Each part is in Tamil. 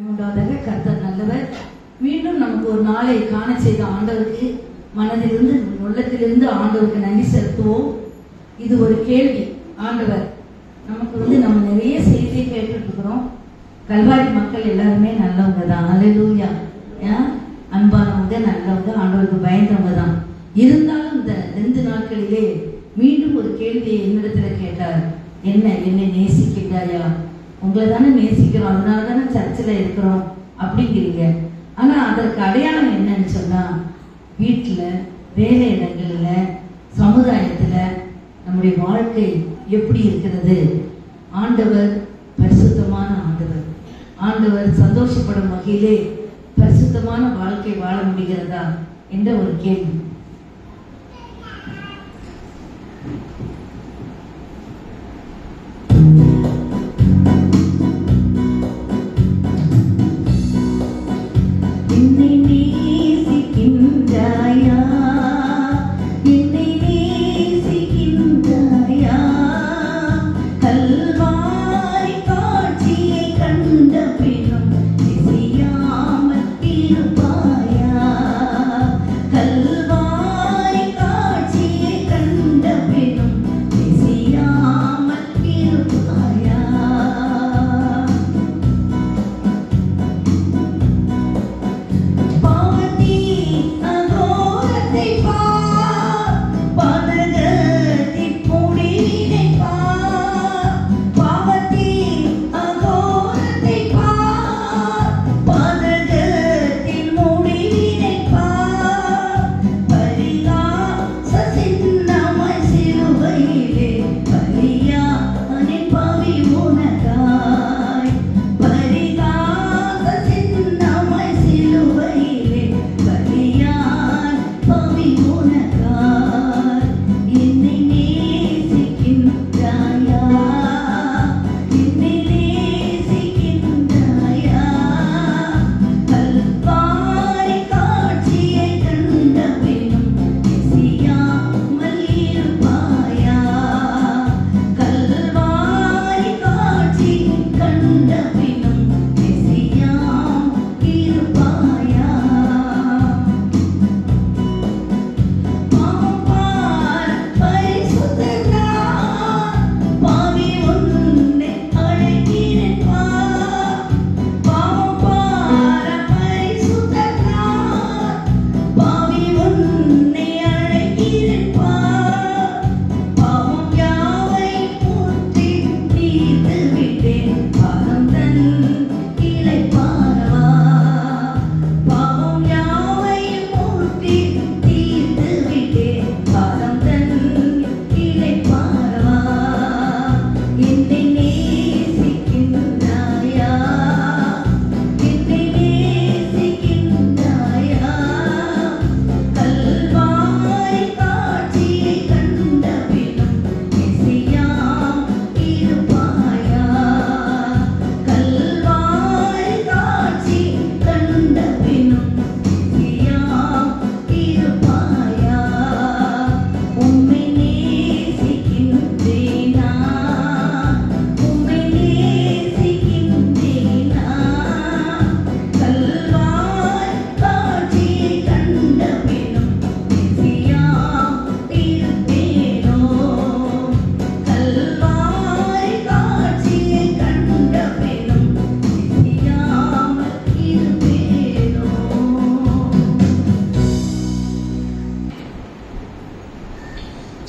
உண்டாவதாக. கர்த்தர் நல்லவர். மீண்டும் நமக்கு ஒரு நாளை காண செய்த ஆண்டவருக்கு மனதிலிருந்து உள்ளத்திலிருந்து ஆண்டவருக்கு நன்றி செலுத்துவோம். இது ஒரு கேள்வி. ஆண்டவர் நமக்கு நம்ம நிறைய செய்தியை கேட்டுட்டு இருக்கிறோம். கல்வாரி மக்கள் எல்லாருமே நல்லவங்க தான். அல்லேலூயா. அன்பானவங்க, நல்லவங்க, ஆண்டவருக்கு பயந்தவங்க தான். இருந்தாலும் இந்த 2 நாட்களிலே மீண்டும் ஒரு கேள்வியை என்னிடத்துல கேட்டார். என்னை நேசிக்கிறாயா? உங்களை தானே நேசிக்கிறோம், அதனால தானே சர்ச்சில் இருக்கிறோம் அப்படிங்கிறீங்க. ஆனா அதற்கு அடையாளம் என்னன்னு சொன்னா, வீட்டுல, வேலை இடங்கள்ல, சமுதாயத்துல நம்முடைய வாழ்க்கை எப்படி இருக்கிறது? ஆண்டவர் பரிசுத்தமான ஆண்டவர். ஆண்டவர் சந்தோஷப்படும் வகையிலே பரிசுத்தமான வாழ்க்கை வாழ முடிகிறதா என்ற ஒரு கேள்வி.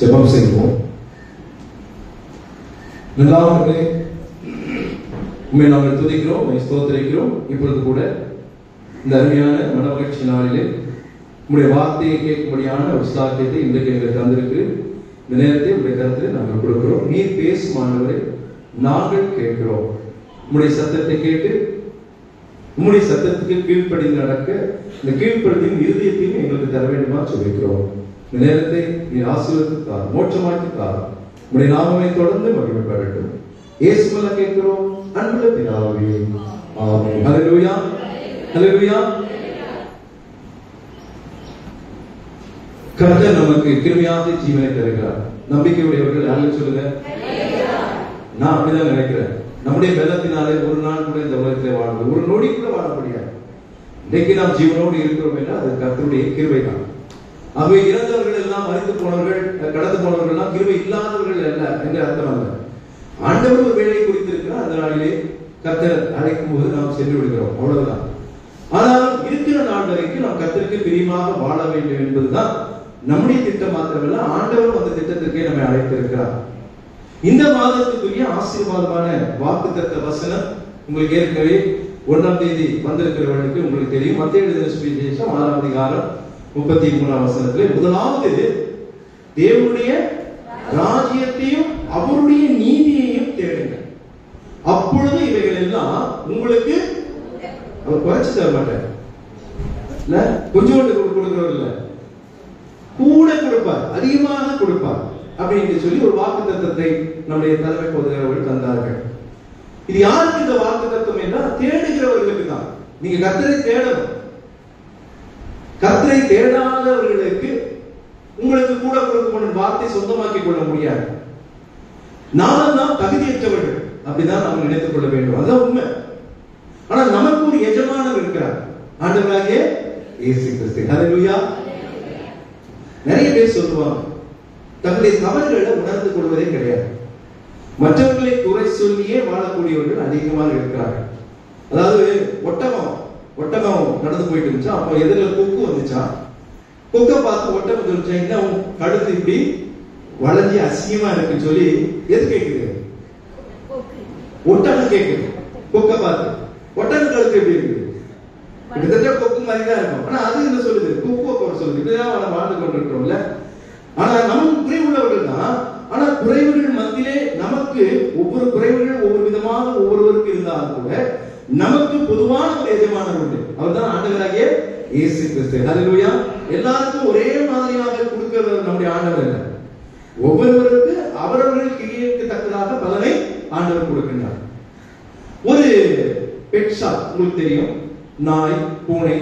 ஜெபம் செய்வோம். நல்லவர்களே, உம்மை நாங்கள் துதிக்கிறோம், உம்மை ஸ்தோத்திரிக்கிறோம். இப்பொழுது கூட இந்த அருமையான மனமகிழ்ச்சி நாளிலே உம்முடைய வார்த்தையை கேட்கும்படியான ஒரு சாத்தியத்தை இன்றைக்கு எங்களுக்கு தந்திருக்கு. இந்த நேரத்தை உங்களுடைய கருத்தில் நாங்கள் கொடுக்கிறோம். நீர் பேசும் ஆண்டவரே, நாங்கள் கேட்கிறோம். உம்முடைய சத்தத்தை கேட்டு உம்முடைய சத்தத்துக்கு கீழ்ப்படிந்து நடக்க இந்த கீழ்ப்படுத்தின் இருதயத்தையும் எங்களுக்கு தர வேண்டுமா சொல்லிக்கிறோம். இந்த நேரத்தை நீ ஆசீர்வதித்தார், மோட்சமாக்கித்தார். உம்முடைய நாமமே தொடர்ந்து மகிமைப்படட்டும். இயேசுவுல கேட்கிறோம் அன்புள்ள பிதாவே, ஆமென். ஹல்லேலூயா, ஹல்லேலூயா. கர்த்தர் நமக்கு கிருபையாக ஜீவனை தருகிறார். நம்பிக்கையுடையவர்கள் யாரும் சொல்லுங்க. நான் அப்படிதான் நினைக்கிறேன். நம்முடைய பலத்தினாலே ஒரு நாள் கூட இந்த உலகத்திலே வாழ, ஒரு நொடி கூட வாழ முடியாது. இன்றைக்கு நாம் ஜீவனோடு இருக்கிறோம் என்றால் அது கர்த்தருடைய கிருபை தான். ஆகவே இறந்தவர்கள் எல்லாம், மரித்து போனவர்கள், கடந்து போனவர்கள் எல்லாம் கிருபை இல்லாதவர்கள் அல்ல என்று அர்த்தம் அல்ல. ஆண்டவர் ஒரு வேலை குறித்திருக்கிறார். அந்த நாளிலே கர்த்தர் அழைக்கும் போது நாம் சென்று விடுகிறோம், அவ்வளவுதான். ஆனால் இருக்கிற நாள் வரைக்கும் நாம் கர்த்தருக்கு பிரியமாக வாழ வேண்டும் என்பதுதான் நம்முடைய திட்டம் மாத்திரமல்ல, ஆண்டவர் அந்த திட்டத்திற்கே நம்மை அழைத்திருக்கிறார். இந்த மாதத்துக்குரிய ஆசீர்வாதமான வாக்குத்தத்த வசனம் உங்களுக்கு ஏற்கனவே 1ஆம் தேதி வந்திருக்கிறவர்களுக்கு உங்களுக்கு தெரியும். மத்தேயு எழுதின சுவிசேஷம் 6ஆம் அதிகாரம் 33ஆம் வசனத்திலே முதலாவது தேவனுடைய ராஜ்யத்தையும் அவருடைய நீதியையும் தேடுங்கள், அப்பொழுது இவைகள் எல்லாம் உங்களுக்கு அவர் குறைச்சு தர மாட்டார். இல்ல கொஞ்சோண்டு கொடுக்கிறவர் இல்ல, கூட கொடுப்பார், அதிகமாக கொடுப்பார் அப்படின்னு சொல்லி ஒரு வாக்கு தத்தத்தை நம்முடைய தலைமை போதகர்கள் தந்தார்கள். இது யாருக்கு இந்த வாக்கு தத்தம் என்றால் தேடுகிறவர்களுக்கு தான். நீங்க கர்த்தரை தேடணும். கர்த்தரை தேடாதவர்களுக்கு உங்களுக்கு கூட கொடுக்கும் வார்த்தை சொந்தமாக்கி கொள்ள முடியாது. நாம் தான் தகுதியற்றவர்கள், அப்படிதான் நாம் நினைத்துக் கொள்ள வேண்டும். அதான் உண்மை. ஆனா நமக்கு ஒரு எஜமானர் இருக்கிறார், ஆண்டவராகிய இயேசு கிறிஸ்து. ஹல்லேலூயா. நிறைய பேர் சொல்லுவாங்க தங்களுடைய தவறுகளை உணர்ந்து கொள்வதே கிடையாது. மற்றவர்களை குறை சொல்லியே வாழக்கூடியவர்கள் அதிகமாக இருக்கிறார்கள். அதாவது ஒட்டகம் நடந்து போயிட்டு இருந்துச்சா, அப்போ எதிரில் கொக்கு வந்துச்சா, கொக்கை பார்த்து ஒட்டகம் சொல்லிச்சா, என்ன கழுத்து இப்படி வளைஞ்சி அசிங்கமா இருக்குன்னு சொல்லி எது கேட்குது? ஒட்டகம் கேட்குது. கொக்கை பார்த்து ஒட்டகம் கழுத்து எப்படி இருக்குது? கிட்டத்தட்ட கொக்கு மாதிரி தான் இருக்கும். ஆனா அது என்ன சொல்லுது? கொக்குவை குறை சொல்லுது. இதுதான் வாழ்ந்து கொண்டிருக்கிறோம்ல. ஆனா நமக்கு குறைவுள்ளவர்கள் தான். ஆனா குறைவுகள் மத்தியிலே நமக்கு ஒவ்வொரு குறைவுகள் ஒவ்வொரு விதமாக ஒவ்வொருவருக்கு இருந்தாலும் கூட நமக்கு பொதுவான ஒரு எஜமானர் உண்டு. அவர் தான் ஆண்டவராகிய இயேசு கிறிஸ்து. ஹல்லேலூயா. எல்லாருக்கும் ஒரே மாதிரியாக கொடுக்கிறவர் நம்முடைய ஆண்டவர் இல்லை. ஒவ்வொருவருக்கு அவரவர்கள் கிரியைக்கு தக்கதாக பலனை ஆண்டவர் கொடுக்கின்றார். ஒரு பெட் ஷாப் உங்களுக்கு தெரியும். நாய், பூனை,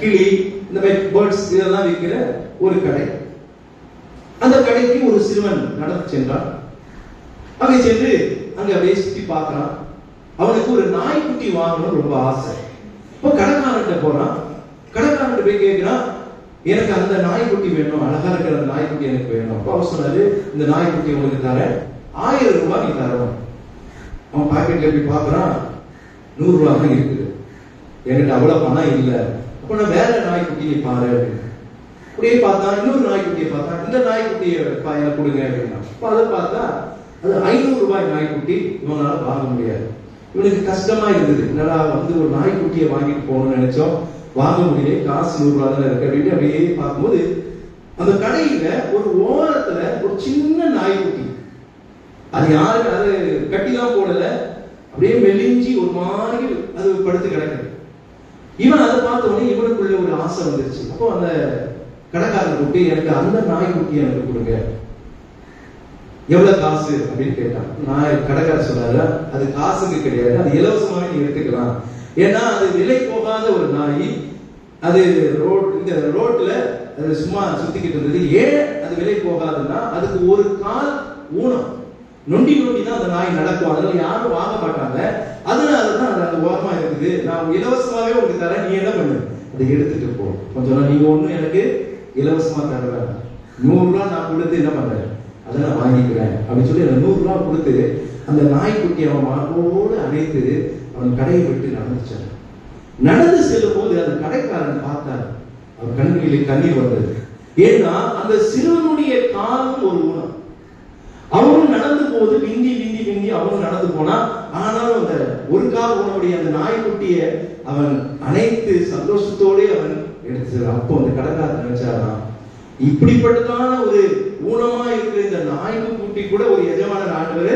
கிளி, இந்த மாதிரி பேர்ட்ஸ் இதெல்லாம் விற்கிற ஒரு கடை. அந்த கடைக்கு ஒரு சிறுவன் நடந்து சென்றான். அங்கே சென்று அங்க அப்படியே சுத்தி பார்க்கறான். அவனுக்கு ஒரு நாய்க்குட்டி வாங்கணும் ரொம்ப ஆசை. இப்போ கடைக்காரன்ட்ட போறான். கடைக்காரன்ட்ட போய் கேட்கிறான், எனக்கு அந்த நாய்க்குட்டி வேணும், அழகா இருக்கிற அந்த நாய்க்குட்டி எனக்கு வேணும். அப்போ அவர் சொன்னாரு, இந்த நாய்க்குட்டி உங்களுக்கு தரேன், 1000 ரூபாய் நீ தரணும். அவன் பாக்கெட்ல போய் பார்க்கறான், 100 ரூபாய் தான் இருக்குது. என்கிட்ட அவ்வளவு பணம் இல்லை. அப்போ நான் வேற நாய்க்குட்டியை பாரு அப்படின்னு. அப்படியே பார்த்தா இன்னொரு நாய்க்குட்டியை பார்த்தா, இந்த நாய்க்குட்டியை எனக்கு கொடுங்க அப்படின்னா. அப்போ அதை பார்த்தா அது 500 ரூபாய் நாய்க்குட்டி. இவனால வாங்க முடியாது. இவனுக்கு கஷ்டமா இருந்தது. என்னடா வந்து ஒரு நாய்க்குட்டியை வாங்கிட்டு போகணும்னு நினைச்சோம், வாங்க முடியல, காசு 100 ரூபாய் தான் இருக்கு அப்படின்னு அப்படியே பார்க்கும்போது அந்த கடையில ஒரு ஓரத்துல ஒரு சின்ன நாய்க்குட்டி, அது யாருக்கு அது கட்டிலாம் போடல, அப்படியே மெலிஞ்சி ஒரு மாதிரி அது படுத்து கிடக்குது. இவன் அதை பார்த்த உடனே இவனுக்குள்ள ஒரு ஆசை வந்துருச்சு. அப்போ அந்த கடைக்காரர் கூட்டி, எனக்கு அந்த நாய்க்குட்டி எனக்கு கொடுங்க, எவ்வளவு காசு அப்படின்னு கேட்டான். நான் கடைக்காரர் சொன்னாரு, அது காசுக்கு கிடையாது, அது இலவசமாக நீ எடுத்துக்கலாம். ஏன்னா அது விலை போகாத ஒரு நாய். அது இந்த ரோட்ல அது சும்மா சுத்திக்கிட்டு இருந்தது. ஏன் அது விலை போகாதுன்னா அதுக்கு ஒரு கால் ஊனம், நொண்டி தான் அந்த நாய் நடக்கும். அதனால யாரும் வாங்க மாட்டாங்க. அதனாலதான் அது அந்த ஓரமா இருக்குது. நான் இலவசமாவே உங்களுக்கு தரேன், நீ என்ன பண்ணு, அதை எடுத்துட்டு போ. கொஞ்சம் நீங்க ஒண்ணும் எனக்கு இலவசமா தர, 100 ரூபாய் நான் கொடுத்து என்ன பண்றேன், அதை நான் வாங்கிக்கிறேன் அப்படின்னு சொல்லி அந்த 100 ரூபாய் கொடுத்து அந்த நாய்க்குட்டி அவன் மாட்டோடு அணைத்து அவன் கடையை விட்டு நடந்துச்சான். நடந்து செல்லும் போது அந்த கடைக்காரன் பார்த்தார், அவன் கண்களில் கண்ணீர் வந்தது. ஏன்னா அந்த சிறுவனுடைய காலம் ஒரு ஊனம். அவனும் நடந்து போது விந்தி அவனும் நடந்து போனா. ஆனாலும் அந்த ஒரு கால் ஊனமுடைய அந்த நாய்க்குட்டிய அவன் அனைத்து சந்தோஷத்தோடு அவன் எடுத்து. அப்போ அந்த கடைக்காரன் நினைச்சாராம், இப்படிப்பட்டதான ஒரு ஊனமா இருக்கிற இந்த நாய்க்குட்டி கூட ஒரு எஜமான ஆண்டவர்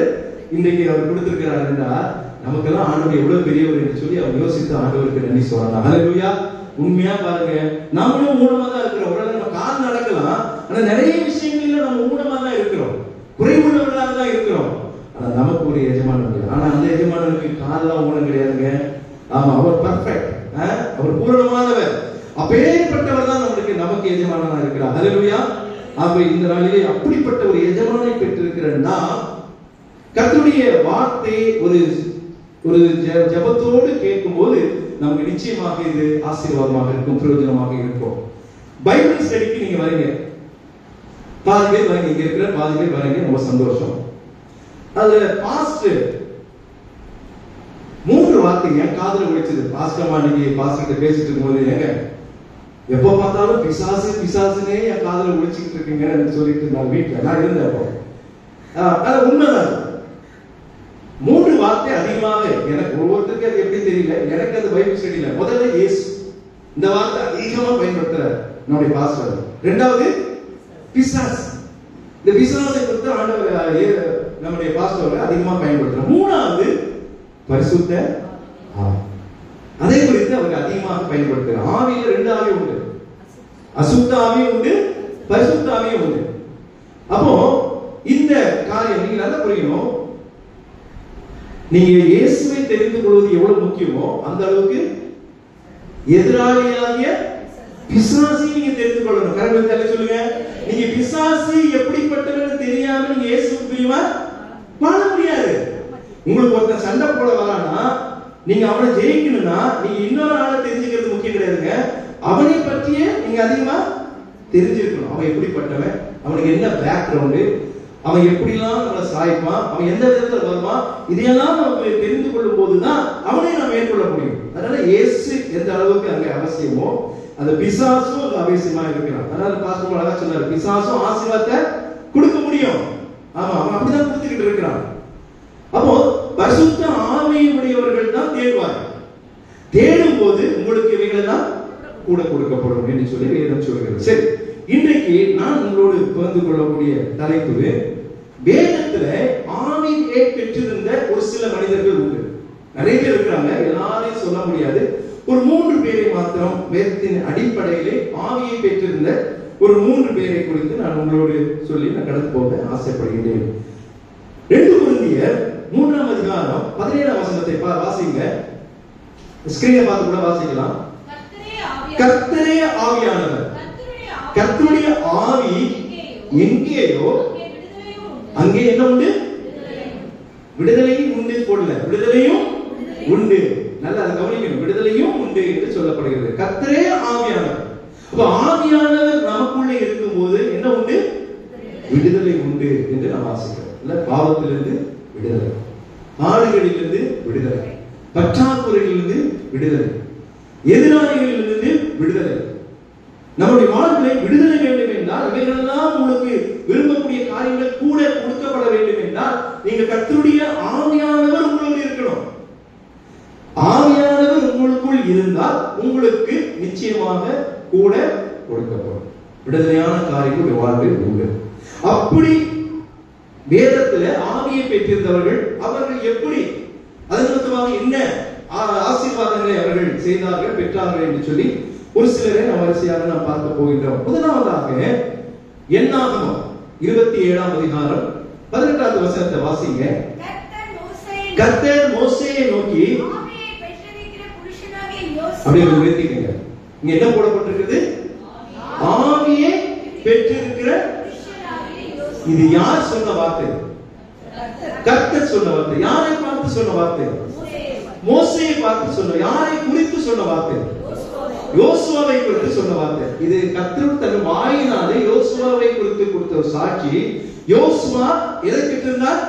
இன்றைக்கு அவர் கொடுத்திருக்கிறார் என்றால் நமக்கெல்லாம் ஆண்டவர் எவ்வளவு பெரியவர் என்று சொல்லி அவர் யோசித்து ஆண்டவருக்கு நன்றி சொல்லலாம். ஹல்லேலூயா. உண்மையா பாருங்க, நம்மளும் ஊனமா தான் இருக்கிறோம். உடனே நம்ம கால் நடக்கலாம், ஆனா நிறைய விஷயங்கள்ல நம்ம ஊனமா தான் இருக்கிறோம், குறைவுள்ளவர்களாக தான் இருக்கிறோம். ஆனா நமக்கு ஒரு எஜமானன் இல்லை. ஆனா அந்த எஜமானனுக்கு காலெல்லாம் ஊனம் கிடையாதுங்க. ஆமா, அவர் பர்ஃபெக்ட், அவர் பூரணமானவர். அப்பேற்பட்டவர் தான் நமக்கு எஜமானனா இருக்கிறார். ஹல்லேலூயா. அப்ப இந்த நாளிலே அப்படிப்பட்ட ஒரு எஜமானை பெற்றிருக்கிற நாம் கர்த்தருடைய வார்த்தை ஒரு ஜெபத்தோடு கேட்கும்போது நமக்கு நிச்சயமாக இது ஆசீர்வாதமாக இருக்கும், பிரயோஜனமாக இருக்கும். பைபிள் ஸ்டடிக்கு நீங்க வரீங்க, பாதி பேர் வரீங்க, இங்க இருக்கிற பாதி பேர் வரீங்க, ரொம்ப சந்தோஷம். அதுல பாஸ்ட் 3 வார்த்தை என் காதுல விழிச்சது. பாஸ்டமா நீங்க பாஸ்டர் பேசிட்டு இருக்கும்போது, ஏங்க எப்ப பார்த்தாலும் பிசாசு பிசாசுனே என் காதுல விழிச்சுக்கிட்டு இருக்கீங்கன்னு சொல்லிட்டு நான் வீட்டுல நான் இருந்தேன். அது உண்மைதான். 3 வார்த்தை அதிகமாக எனக்கு ஒவ்வொருத்தருக்கு அது எப்படி தெரியல, எனக்கு அது பைபிள் ஸ்டடியில முதல்ல இயேசு இந்த வார்த்தை அதிகமா பயன்படுத்துறார் நம்முடைய பாஸ்டர். இரண்டாவது பிசாஸ், இந்த பிசாசை குறித்து ஆண்டவர் நம்முடைய பாஸ்டர் அதிகமா பயன்படுத்துறார். மூணாவது பரிசுத்த ஆவி, அதை குறித்து அவர் அதிகமாக பயன்படுத்துறார். ஆவியில 2 ஆவி உண்டு, அசுத்த ஆவி உண்டு, பரிசுத்த ஆவி உண்டு. அப்போ இந்த காரியம் நீங்க நல்லா புரியணும். நீங்க இயேசுவை தெரிந்து கொள்வது எவ்வளவு முக்கியமோ அந்த அளவுக்கு எதிராளியாகிய பிசாசை நீங்க தெரிந்து கொள்ளணும். கரெக்டா சொல்லுங்க. நீங்க பிசாசு எப்படிப்பட்டவன்னு தெரியாம நீங்க இயேசுவுக்கு பிரியமா வாழ முடியாது. உங்களுக்கு ஒருத்தன் சண்டை போட வரானா, நீங்க அவனை ஜெயிக்கணும்னா நீங்க இன்னொரு ஆளை தெரிஞ்சுக்கிறது முக்கியம் கிடையாதுங்க, அவனை பற்றியே நீங்க அதிகமா தெரிஞ்சிருக்கணும். அவன் எப்படிப்பட்டவன், அவனுக்கு என்ன பேக்ரவுண்டு, அவன் எப்படிலாம் நம்மளை சாய்ப்பான், அவன் எந்த விதத்துல வருவான், இதையெல்லாம் நமக்கு தெரிந்து கொள்ளும் போதுதான் அவனை நாம் மேற்கொள்ள முடியும். அதனால இயேசு எந்த அளவுக்கு அங்க அவசியமோ அந்த பிசாசும் அங்க அவசியமா இருக்கிறான். அதனால பாஸ்டர் அழகா சொன்னாரு, பிசாசும் ஆசீர்வாதத்தை கொடுக்க முடியும். ஆமா, அவன் அப்படிதான் கொடுத்துக்கிட்டு இருக்கிறான். அப்போ பரிசுத்த ஆவியுடையவர்கள் தான் தேடுவார்கள். தேடும் போது உங்களுக்கு இவைகளெல்லாம் கூட கொடுக்கப்படும் என்று சொல்லி வேதம் சொல்கிறது. சரி, இன்றைக்கு நான் உங்களோடு பகிர்ந்து கொள்ளக்கூடிய தலைப்பு, வேதத்துல ஆவியை பெற்றிருந்த ஒரு சில மனிதர்கள் உண்டு. நிறைய பேர் இருக்கிறாங்க, எல்லாரையும் சொல்ல முடியாது. ஒரு 3 பேரை மாத்திரம் வேதத்தின் அடிப்படையிலே ஆவியை பெற்றிருந்த ஒரு 3 பேரை குறித்து நான் உங்களோடு சொல்லி நான் கடந்து போக ஆசைப்படுகிறேன். 2 கொரிந்தியர் 3ஆம் அதிகாரம் 17ஆம் வசனத்தை வாசிங்க. ஸ்கிரீனை பார்த்து கூட வாசிக்கலாம். கர்த்தரே ஆவியானவர், கர்த்தருடைய ஆவி எங்கேயோ அங்கே என்ன உண்டு? விடுதலையும் உண்டு போடல, விடுதலையும் உண்டு. நல்லா அதை கவனிக்கணும். விடுதலையும் உண்டு என்று சொல்லப்படுகிறது. கர்த்தரே ஆவியானவர். அப்ப ஆவியானவர் நமக்குள்ளே இருக்கும் போது என்ன உண்டு? விடுதலை உண்டு என்று நாம் வாசிக்கிறோம். இல்ல, பாவத்திலிருந்து விடுதலை, ஆடுகளிலிருந்து விடுதலை, பற்றாக்குறையிலிருந்து விடுதலை, எதிராளிகளிலிருந்து விடுதலை. நம்முடைய வாழ்விலை விடுதலை வேண்டும் என்றால், இவைகளெல்லாம் உங்களுக்கு விரும்பக்கூடிய காரியங்கள் கூட கொடுக்கப்பட வேண்டும் என்றால், நீங்க கர்த்தருடைய ஆவியானவர் உங்களோடு இருக்கணும். ஆவியானவர் உங்களுக்குள் இருந்தால் உங்களுக்கு நிச்சயமாக கூட கொடுக்கப்படும் விடுதலையான காரியங்கள் வாழ்வில் உண்டு. அப்படி வேதத்துல ஆவியை பெற்றிருந்தவர்கள் அவர்கள் எப்படி அதற்காக என்ன ஆசீர்வாதங்களை அவர்கள் செய்தார்கள், பெற்றார்கள் என்று சொல்லி ஒரு சிலரை நாம் வரிசையாக நாம் பார்க்க போகின்றோம். முதலாவதாக என்னாகமம் 27ஆம் அதிகாரம் 18வது வசனத்தை வாசிங்க. கர்த்தர் மோசேயை நோக்கி, அப்படியே நிறுத்திக்கங்க. இங்க என்ன போடப்பட்டிருக்குது? ஆவியை பெற்றிருக்கிற. இது யார் சொன்ன வார்த்தை? கர்த்தர் சொன்ன வார்த்தை. யாரை பார்த்து சொன்ன வார்த்தை? மோசேயை பார்த்து சொன்ன. யாரை குறித்து சொன்ன வார்த்தை? யோசுவாவை குறித்து சொன்ன வார்த்தை. இது கர்த்தர் தன் வாயினாலே யோசுவாவை குறித்து கொடுத்த ஒரு சாட்சி. யோசுவா எதை பெற்றிருந்தார்?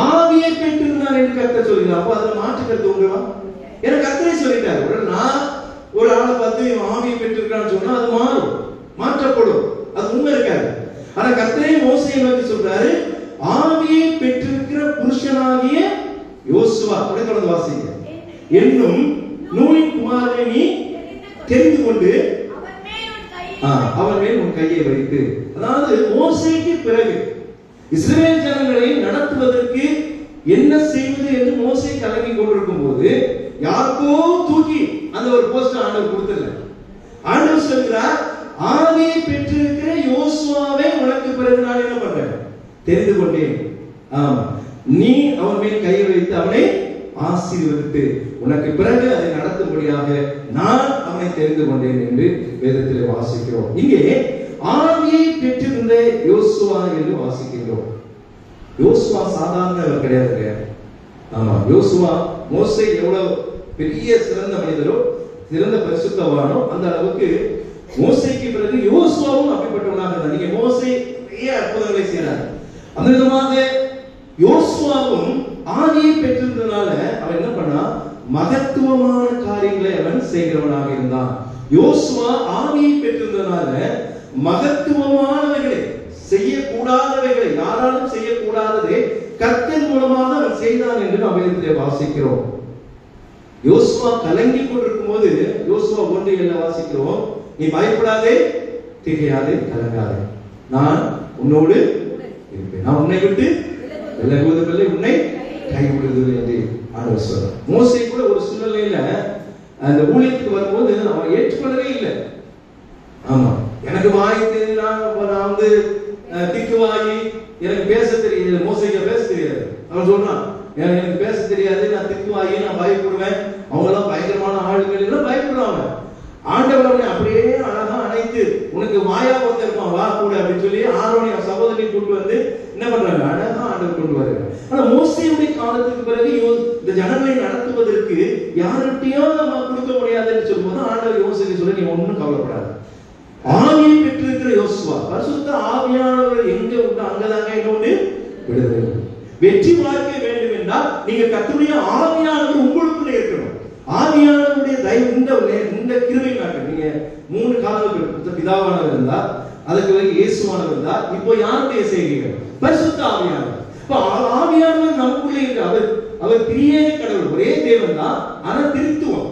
ஆவியை பெற்றிருந்தார் என்று கர்த்தர் சொல்கிறார். அப்ப அதுல மாற்றுக்கிறது உங்களா? ஏன்னா கர்த்தரே சொல்லிட்டாரு. நான் ஒரு ஆளை பார்த்து ஆவியை பெற்றிருக்கான்னு சொன்னா அது மாறும், மாற்றப்படும், அது உண்மை இருக்காது. ஆனா கர்த்தரே மோசேயை நோக்கி சொல்றாரு, ஆவியை பெற்றிருக்கிற புருஷனாகிய யோசுவா, அப்படி தொடர்ந்து வாசிங்க. என்னும் நூனின் குமாரனை நீ தெரிந்து கொண்டு அவன் மேல் உன் கையை வைத்து. அதாவது மோசேக்கு பிறகு இஸ்ரவேல் ஜனங்களை நடத்துவதற்கு என்ன செய்வது என்று மோசே கலங்கி கொண்டிருக்கும் போது யாருக்கோ தூக்கி அந்த ஒரு போஸ்ட் ஆண்டவர் கொடுத்திருந்தார். ஆண்டவர் சொல்கிறார், ஆவியை பெற்றிருக்கிற யோசுவாவை உனக்கு பிறகு நான் என்ன பண்றேன்? தெரிந்து கொண்டேன். ஆமா, நீ அவன் மேல் கையை வைத்து அவனை ஆசீர்வதித்து உனக்கு பிறகு அதை நடத்தும்படியாக நான் அவனை தெரிந்து கொண்டேன் என்று வேதத்திலே வாசிக்கிறோம். இங்கே ஆவியை பெற்றிருந்த யோசுவா என்று வாசிக்கிறோம். யோசுவா சாதாரணவர் கிடையாது. ஆமா, யோசுவா மோசே எவ்வளவு பெரிய சிறந்த மனிதரோ, சிறந்த பரிசுத்தவானோ, அந்த அளவுக்கு மோசேக்கு பிறகு யோசுவாவும் அப்படிப்பட்டவனாக இருந்தார். நீங்க மோசே நிறைய அற்புதங்களை செய்யறார். அந்த விதமாக யோசுவாவும் ஆவியை பெற்றிருந்ததுனால அவன் என்ன பண்ணா, மகத்துவமான காரியங்களை அவன் செய்கிறவனாக இருந்தான். யோசுவா ஆவியை பெற்றிருந்ததுனால மகத்துவமானவைகளை, செய்யக்கூடாதவைகளை, யாராலும் செய்யக்கூடாததை கர்த்தர் மூலமாக அவன் செய்தான் என்று நாம் வேதத்திலே வாசிக்கிறோம். யோசுவா கலங்கி கொண்டிருக்கும் போது யோசுவா 1:7 வாசிக்கிறோம், நீ பயப்படாதே, திகையாதே, கலங்காதே, நான் உன்னோடு இருப்பேன், நான் உன்னை விட்டு விலகுவதில்லை, உன்னை கைவிடுவதில்லை என்று ஆண்டவர் சொல்றார். மோசே கூட ஒரு சூழ்நிலையில அந்த ஊழியத்துக்கு வரும்போது அவன் ஏற்றுக்கொள்ளவே இல்லை. ஆமா, எனக்கு வாய்த்து நான் வந்து திக்குவாயி, எனக்கு பேச தெரியாது, மோசைக்கு பேச தெரியாது. அவன் சொல்றான், எனக்கு பேச தெரியாது, நான் திக்குவாயி, நான் பயப்படுவேன், அவங்க எல்லாம் பயங்கரமான ஆளுகள் எல்லாம் பயப்படுறாங்க. ஆண்டவர் அவனை அப்படியே அழகா அணைத்து, உனக்கு வாயா போத்த இருப்பான், வா கூட அப்படின்னு சொல்லி ஆரோனை சகோதரியை கொண்டு வந்து என்ன பண்றாங்க, அழகா ஆண்டவர் கொண்டு வர்றாங்க. ஆனா மோசேயுடைய காலத்துக்கு பிறகு இந்த ஜனங்களை நடத்துவதற்கு யார்கிட்டயும் நம்ம கொடுக்க முடியாதுன்னு சொல்லும்போது ஆண்டவர் யோசிக்க சொல்ல, நீ ஒன்னும் கவலைப்படாது, ஆவியை பெற்றிருக்கிற யோசுவா, பரிசுத்த ஆவியானவர் எங்க உண்டு அங்கதாங்க இன்னொன்று விடுதலை. வெற்றி வாழ்க்கை வேண்டும் என்றால் நீங்க கர்த்தருடைய ஆவியானவர் உங்களுக்குள்ள இருக்கணும். ஆவியானவருடைய தயவு இந்த கிருபை நாட்கள் நீங்க 3 காலங்கள் பிதாவானவர் இருந்தா, அதுக்கு பிறகு இயேசுவானவர் இருந்தா, இப்போ யாருடைய செய்கிறீர்கள், பரிசுத்த ஆவியானவர். இப்ப ஆவியானவர் நமக்குள்ளே இருக்கு. அவர் திரியேக கடவுள், ஒரே தேவன் தான், ஆனா திருத்துவம்.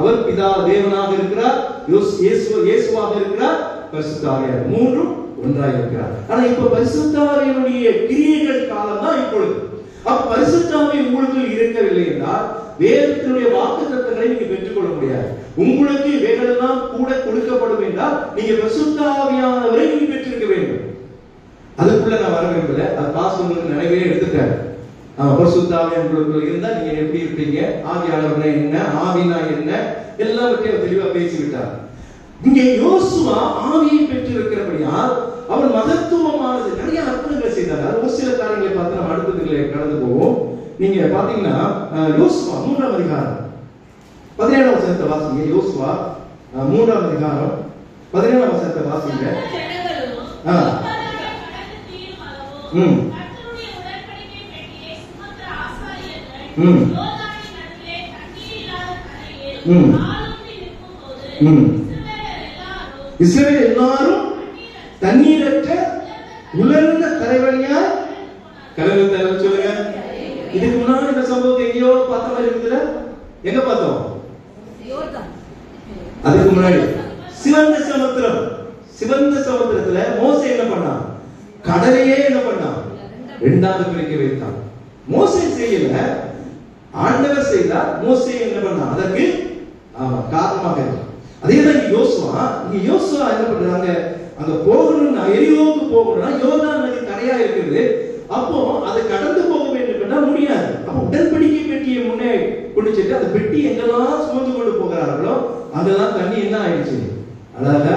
அவர் பிதா தேவனாக இருக்கிறார், இயேசுவாக இருக்கிறார், பரிசுத்த ஆவியானவர், மூன்றும் ஒன்றாக இருக்கிறார். ஆனா இப்ப பரிசுத்த ஆவியினுடைய கிரியைகள் காலம் தான் இப்பொழுது. அப்ப பரிசுத்த ஆவி உங்களுக்கு இருக்கவில்லை என்றால் வேதத்தினுடைய வாக்குத்தத்தங்களை நீங்க பெற்றுக்கொள்ள முடியாது. உங்களுக்கு இவைகளெல்லாம் கூட கொடுக்கப்படும் என்றால் நீங்க பரிசுத்த ஆவியானவரை நீங்க பெற்றிருக்க வேண்டும். அதுக்குள்ள நான் வர விரும்பல, அது பாஸ் உங்களுக்கு நிறையவே எடுத்துட்டாரு. பரிசுத்த ஆவியானவர் உங்களுக்கு இருந்தா நீங்க எப்படி இருப்பீங்க, ஆவியானவர்னா என்ன, ஆவினா என்ன, எல்லாவற்றையும் தெளிவா பேசிவிட்டார். இங்கே யோசுவா ஆவியை பெற்றிருக்கிறபடியால் அவர் மகத்துவமானது நிறைய அற்புதங்களை செய்தார். ஒரு சில காரியங்களை பார்த்து நம்ம அடுத்ததுகளை கடந்து போவோம். நீங்க பாத்தீங்கன்னா யோசுவா 3ஆம் அதிகாரம் 17ஆம் வசனத்தை வாசிங்க. யோசுவா 3ஆம் அதிகாரம் 17ஆம் வசனத்தை வாசிங்க. இஸ்ரவேல் எல்லாரும் தண்ணீரற்ற உலர்ந்த தரைவழியா கடந்து சொல்லுங்க. இதுக்கு முன்னாடி இந்த சம்பவத்தை எங்கேயோ பார்த்த மாதிரி இருக்குதுல, எங்க பார்த்தோம்? அதுக்கு முன்னாடி சிவந்த சமுத்திரம். சிவந்த சமுத்திரத்துல மோசே என்ன பண்ணான், கடலையே என்ன பண்ணான், 2ஆக பிரிக்க வைத்தான். மோசே செய்யல, ஆண்டவர் செய்தார். மோசே என்ன பண்ணான், அதற்கு காரணமாக இருந்தான். அதேதான் யோசுவா என்ன பண்றாங்க, அங்க போகணும்னா, எரிகோவுக்கு போகணும்னா யோர்தான் நதி தடையா இருக்குது. அப்போ அதை கடந்து போக வேண்டும் என்றால் முடியாது. அப்ப உடன்படிக்கை பெட்டியை முன்னே கொண்டு சென்று அந்த பெட்டி எங்கெல்லாம் சுமந்து கொண்டு போகிறார்களோ அங்கெல்லாம் தண்ணி என்ன ஆயிடுச்சு, அழகா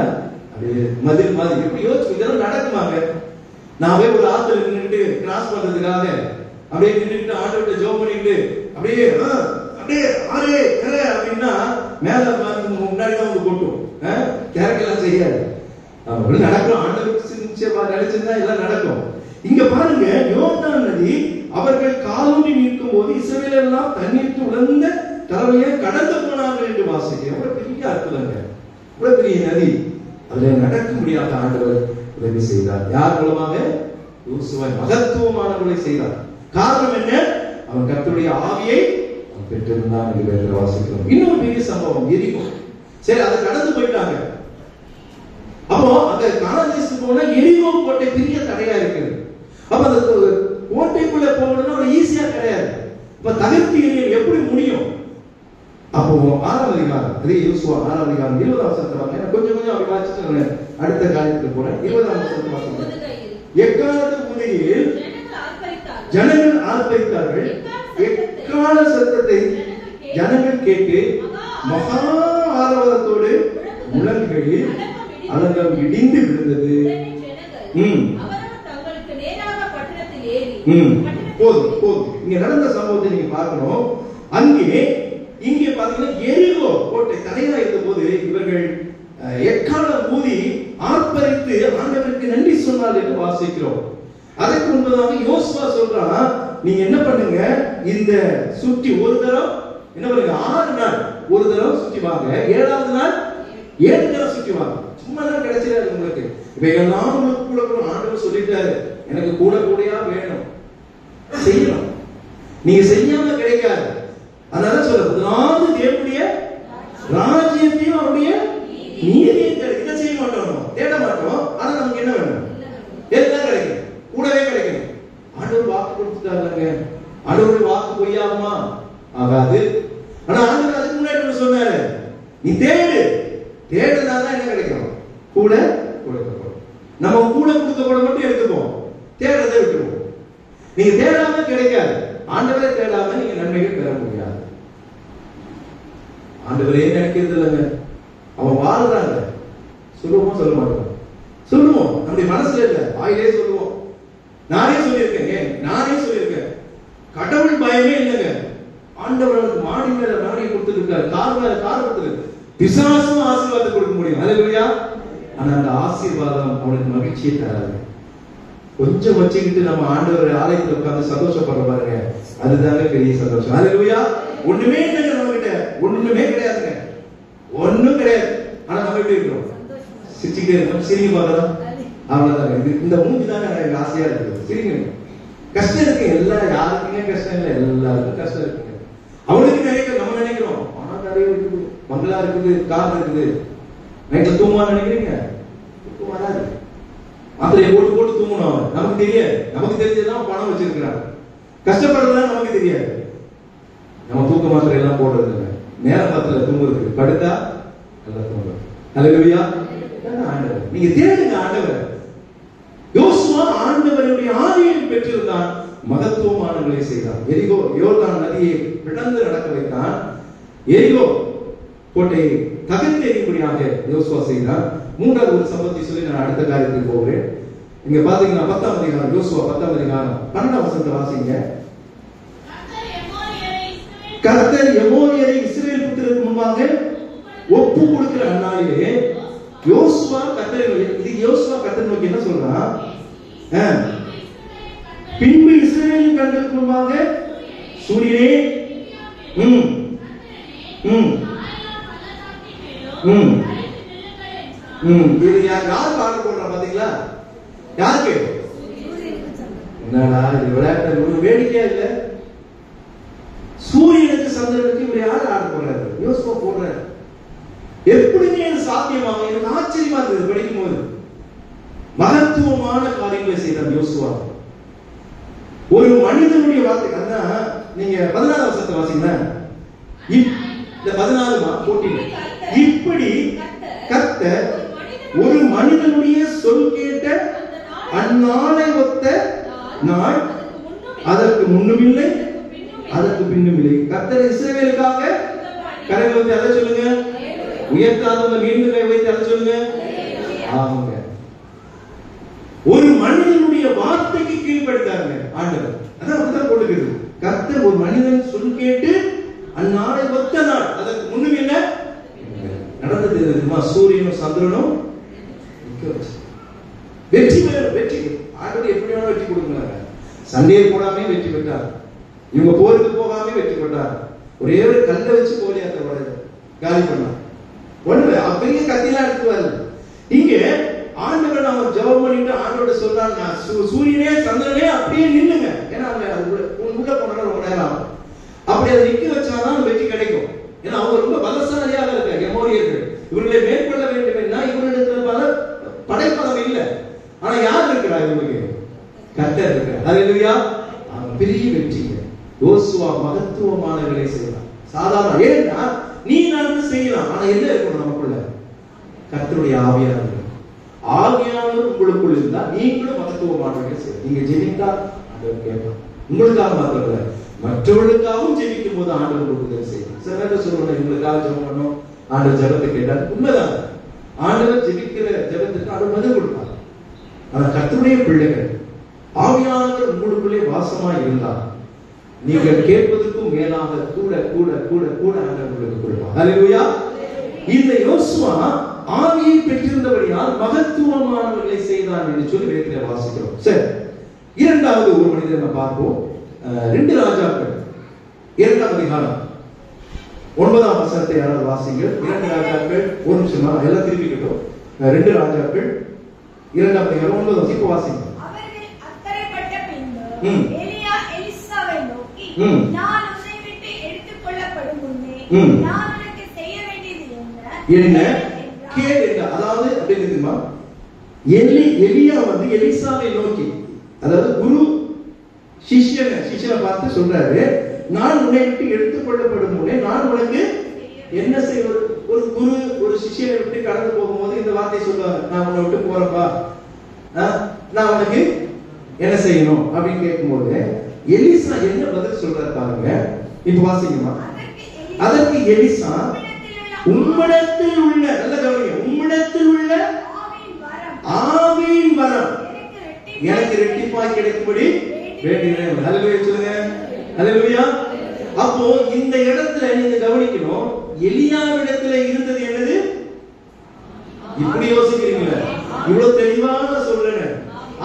அப்படியே மதில் மாதிரி. எப்படி யோசிச்சு இதெல்லாம் நடக்குமாங்க? நான் போய் ஒரு ஆத்துல நின்றுட்டு கிராஸ் பண்றதுக்காக அப்படியே நின்றுட்டு ஆண்டவர்கிட்ட ஜெபம் பண்ணிட்டு அப்படியே ஆரே அப்படின்னா மேல முன்னாடி தான் வந்து கொட்டும், கேரக்கெல்லாம் செய்யாது. நடக்கும், ஆண்டவருக்கு நினைச்சிருந்தா எல்லாம் நடக்கும். இங்க பாருங்க, யோர்தான் நதி அவர்கள் காலூன்றி நிற்கும் போது இஸ்ரவேலர் எல்லாம் தண்ணீருக்கு உலர்ந்த தரையை கடந்து போனார்கள் என்று வாசிக்கிறோம். எவ்வளவு பெரிய அற்புதங்க, எவ்வளவு பெரிய நதி. அதுல நடக்க முடியாத ஆண்டவர் உதவி செய்தார். யார் மூலமாக? யோசுவா மகத்துவமானவர்களை செய்தார். காரணம் என்ன? அவன் கர்த்தருடைய ஆவியை பெற்றிருந்தான் என்று வாசிக்கிறோம். இன்னொரு பெரிய சம்பவம் எரிகோ. சரி, அதை கடந்து போயிட்டாங்க. அப்போ அந்த கானான் தேசத்துக்கு போனா எரிகோ கோட்டை பெரிய தடையா இருக்குது. அப்ப அந்த கோட்டைக்குள்ள போகணும்னா அவ்வளவு ஈஸியா கிடையாது. இப்ப தகர்த்து எறிய எப்படி முடியும்? அப்போ 6ஆம் அதிகாரம், அதே யோசுவா 6ஆம் அதிகாரம் 20ஆம் வசனத்தை வாங்க. கொஞ்சம் அப்படி வாசிச்சு அடுத்த காரியத்துக்கு போறேன். 20ஆம் வசனத்தை வாசிங்க. எக்காலத்து முதுகில் ஜனங்கள் ஆர்ப்பரித்தார்கள். எக்கால சத்தத்தை ஜனங்கள் கேட்டு மகா ஆரவாரத்தோடு முழங்குகளில் அலங்கம் இடிந்து விழுந்தது. போதும் போதும். இங்க நடந்த சம்பவத்தை நீங்க பார்க்கணும். இங்கே பாத்தீங்கன்னா எரிகோ கோட்டை தடையா இருந்த போது இவர்கள் எக்காலம் ஊதி ஆர்ப்பரித்து ஆண்டவருக்கு நன்றி சொன்னால் என்று வாசிக்கிறோம். அதற்கு முன்பதாக யோசுவா சொல்றான், நீங்க என்ன பண்ணுங்க, இந்த சுற்றி ஒரு தரம் என்ன பண்ணுங்க, 6 நாள் ஒரு தரம் சுற்றி வாங்க, 7வது நாள் 7 தரம் சுற்றி வாங்க. சும்மா தான் கிடைச்சிடாது உங்களுக்கு. இவையெல்லாம் உங்களுக்கு கூட ஆண்டவர் சொல்லிட்டாரு, எனக்கு கூட கூடையா வேணும், செய்யணும். நீங்க செய்யாம கிடைக்காது. அதனால சொல்ல, முதலாவது தேவனுடைய ராஜ்யத்தையும் அவருடைய நீதியையும் இதை செய்ய மாட்டோம், தேட மாட்டோம். ஆனா நமக்கு என்ன வேணும், எல்லாம் கிடைக்கும், கூடவே கிடைக்கும். ஆண்டவர் வாக்கு கொடுத்துட்டாங்க. ஆண்டவருடைய வாக்கு பொய்யாகுமா? ஆகாது. ஆனா ஆண்டவர் அதுக்கு முன்னாடி சொன்னாரு, நீ தேடுனாதான் என்ன கிடைக்கும், கூட கொடுக்கப்படும். நம்ம கூட கொடுக்கப்பட மட்டும் எடுத்துப்போம், தேடுறதை விட்டுருவோம். நீங்க தேடாம கிடைக்காது. ஆண்டவரை தேடாம நீங்க நன்மைகள் பெற முடியாது. ஆண்டவரே நினைக்கிறது இல்லைங்க, அவன் வாழ்றாங்க. சொல்லுவோம் சொல்ல மாட்டோம், சொல்லுவோம், நம்முடைய மனசுல இல்ல, வாயிலே சொல்லுவோம். நானே சொல்லியிருக்கேன், கடவுள் பயமே இல்லைங்க. ஆண்டவர் அவனுக்கு மாடி மேல மாடியை கொடுத்துருக்காரு, கார் மேல கார் கொடுத்துருக்கு. பிசாசும் ஆசீர்வாதத்தை கொடுக்க முடியும். அல்லேலூயா. ஆனா அந்த ஆசீர்வாதம் அவனுக்கு மகிழ்ச்சியை தராது. கொஞ்சம் வச்சுக்கிட்டு நம்ம ஆண்டவர் ஆலயத்தில் உட்கார்ந்து சந்தோஷப்படுற பாருங்க, அதுதாங்க பெரிய சந்தோஷம். அல்லேலூயா. ஒண்ணுமே இல்லைங்க நம்ம கிட்ட, ஒண்ணுமே கிடையாதுங்க, ஒண்ணும் கிடையாது. ஆனா நம்ம எப்படி இருக்கிறோம், சிரிச்சுக்கிட்டே இருக்கோம். சிரிக்க பார்க்கலாம், அவ்வளவுதாங்க. இந்த மூஞ்சி தாங்க எனக்கு ஆசையா இருக்குது, சிரிங்க. கஷ்டம் இருக்கு, யாருக்குமே கஷ்டம் இல்லை, எல்லாருக்கும் கஷ்டம் இருக்குங்க. அவனுக்கு நிறைய, நம்ம நினைக்கிறோம் ஆனா நிறைய இருக்குது, பங்களா இருக்குது, கார் இருக்குது. நைட்ல தூங்குவா நினைக்கிறீங்க, தூக்கம் வராது. மாத்திரையை போட்டு தூங்கணும். நமக்கு தெரியாது, நமக்கு தெரிஞ்சதுதான் பணம் வச்சிருக்கிறாங்க. கஷ்டப்படுறதுதான் நமக்கு தெரியாது. நம்ம தூக்க மாத்திரை எல்லாம் போடுறது இல்லை, நேரம் பார்த்துல தூங்குறது, படுத்தா நல்லா தூங்குறது. அல்லேலூயா. ஆண்டவர் நீங்க தேடுங்க ஆண்டவர். யோசுவா ஆண்டவருடைய ஆவியை பெற்றிருந்தான், மகத்துவமானங்களை செய்தான். எரிகோ யோர்தான் நதியை பிளந்து நடக்க வைத்தான். எரிகோ கோட்டையை தகர்த்தெறியும்படியாக யோசுவா செய்தான். 3வது ஒரு சம்பவத்தை சொல்லி நான் அடுத்த காரியத்துக்கு போகிறேன். இங்க பாத்தீங்கன்னா 10ஆம் அதிகாரம், யோசுவா 10ஆம் அதிகாரம் 12ஆம் வசனத்தை வாசிங்க. கர்த்தர் எமோரியரை இஸ்ரவேல் புத்திரருக்கு முன்பாக ஒப்பு கொடுக்கிற அந்நாளிலே யோசுவா கர்த்தரை நோக்கி என்ன சொல்றான், பின்பு இஸ்ரவேலின் கண்களுக்கு முன்பாக சூரியனே இது யாருக்கு ஆர்டர் போடுறா பாத்தீங்களா? யாருக்கு? என்னடா இது விளையாட்டு வேடிக்கையா இல்ல? சூரியனுக்கு சந்திரனுக்கு இவர் யாரு ஆர்டர் போடுறாரு? யோசுவா போடுறாரு. எப்படிங்க இது சாத்தியமாகும்? எனக்கு ஆச்சரியமா இருந்தது படிக்கும் போது. மகத்துவமான காரியங்களை செய்தார் யோசுவா. ஒரு மனிதனுடைய வார்த்தை, அதான் நீங்க 14ஆம் வசனத்தை வாசிங்க. இந்த 14 இப்படி கர்த்தர் ஒரு மனிதனுடைய சொல் கேட்ட அந்நாளை ஒத்த நாள் அதற்கு முன்னும் இல்லை, அதற்கு பின்னும் இல்லை. கர்த்தர் இஸ்ரவேலுக்காக கரங்களை வைத்து அதை சொல்லுங்க, உயர்த்தாதவங்க மீண்டும் கை வைத்து அதை சொல்லுங்க. ஆமாங்க, ஒரு மனிதனுடைய வார்த்தைக்கு கீழ்ப்படுத்தாருங்க ஆண்டவர். அதான் அப்படிதான் போட்டுக்கிறது. கர்த்தர் ஒரு மனிதன் சொல் கேட்டு அந்நாளை ஒத்த நாள் அதற்கு முன்னும் இல்லை. நடந்தது தெரியுமா? சூரியனும் சந்திரனும் வெற்றி வெற்றி ஆண்டவர் எப்படி வேணாலும் வெற்றி கொடுக்கிறாங்க. சண்டையை போடாமே வெற்றி பெற்றார், இவங்க போருக்கு போகாம வெற்றி பெற்றார். ஒரே ஒரு கல்லை வச்சு கோலியாத்த காலி பண்ணார். ஒண்ணு பெரிய கத்தியெல்லாம் எடுத்து வரல. இங்க ஆண்டவர் நாம ஜெபம் பண்ணிட்டு ஆண்டவரோட சொல்றாங்க, சூரியனே சந்திரனே அப்படியே நில்லுங்க. ஏன்னா அவங்க உள்ள போனா ரொம்ப நேரம் ஆகும். அப்படி அதை நிக்க வச்சாதான் வெற்றி கிடைக்கும். ஏன்னா அவங்க ரொம்ப பலசாலியாக இருக்காங்க எமோரியர்கள். இவர்களை மேற்கொள்ள வேண்டும் என்ன, இவர்களிடத்துல பல படைப்பதம் இல்லை. ஆனா யார் இருக்கிறா? இவங்களுக்கு கர்த்தர் இருக்கிறார். அல்லேலூயா. பெரிய வெற்றிங்க. யோசுவா மகத்துவமானவர்களை செய்யலாம். சாதாரண ஏன்னா நீ நான் செய்யலாம். ஆனா என்ன இருக்கணும் நமக்குள்ள? கர்த்தருடைய ஆவியானவர். ஆவியானவர் உங்களுக்குள் இருந்தா நீங்களும் மகத்துவமானவர்களை செய்யலாம். நீங்க ஜெபித்தா ஆண்டவர் கேட்பார். உங்களுக்காக மாத்திரம் இல்ல, மற்றவர்களுக்காகவும் ஜெபிக்கும் போது ஆண்டவர் உதவி செய்யணும். சில நேரம் சொல்லணும், எங்களுக்காக ஜெபம் பண்ணணும், ஆண்டவர் ஜெபத்தை கேட்டார். உண்மைதான், ஆண்டவர் ஜெபிக்கிற ஜெபத்துக்கு ஆண்டவர் பதில் கொடுப்பார். ஆனா கர்த்தருடைய பிள்ளைகள் ஆவியானவர் உங்களுக்குள்ளே வாசமாய் இருந்தார் நீங்கள் கேட்பதற்கும் மேலாக கூட கூட கூட கூட ஆண்டவருக்கு கொடுப்பார். ஹல்லேலூயா. இந்த யோசுவா ஆவியை பெற்றிருந்தபடியால் மகத்துவமானவர்களை செய்தான் என்று சொல்லி வேதத்திலே வாசிக்கிறோம். சரி, இரண்டாவது ஒரு மனிதரை நம்ம பார்ப்போம். 2 ராஜாக்கள் 2ஆம் அதிகாரம் 9ஆம் வசனத்தை யாராவது வாசிங்கள். 2 ராஜாக்கள், ஒரு நிமிஷமா எல்லாம் திருப்பிக்கிட்டோம். 2 ராஜாக்கள் 2ஆம் அதிகாரம் 9ஆம் வசனம் இப்ப வாசிங்க. அவர்கள் அக்கறைப்பட்ட பின்பு எலியா எலிசாவை நோக்கி, நான் உன்னை விட்டு எடுத்துக் கொள்ளப்படும் முன்னே நான் உனக்கு செய்ய வேண்டியது என்ன கேள். அதாவது அப்படி தெரியுமா, எலியா வந்து எலிசாவை நோக்கி, அதாவது குரு சிஷ்யனை பார்த்து சொல்றாரு, நான் உன்னை விட்டு எடுத்துக் கொள்ளப்படும் முன்னே நான் உனக்கு என்ன செய்வது. ஒரு குரு ஒரு சிஷ்யனை விட்டு கடந்து போகும்போது இந்த வார்த்தை சொல்லுவாங்க, நான் உன்னை விட்டு போறப்பா, நான் உனக்கு என்ன செய்யணும் அப்படின்னு கேட்கும்போது எலிசா என்ன பதில் சொல்றாரு பாருங்க. இப்ப வாசிக்குமா. அதற்கு எலிசா, உம்மிடத்தில் உள்ள, நல்ல கவனிங்க, உம்மிடத்தில் உள்ள ஆவியின் வரம் எனக்கு இரட்டிப்பாய் கிடைக்கும்படி வேண்டுகிறேன். ஹல்லேலூயா சொல்லுங்க. ஹல்லேலூயா. அப்போ இந்த இடத்துல நீங்க கவனிக்கணும், எலியாவிடத்துல இருந்தது என்னது? இப்படி யோசிக்கிறீங்களா? இவ்வளவு தெளிவாக சொல்றேன்,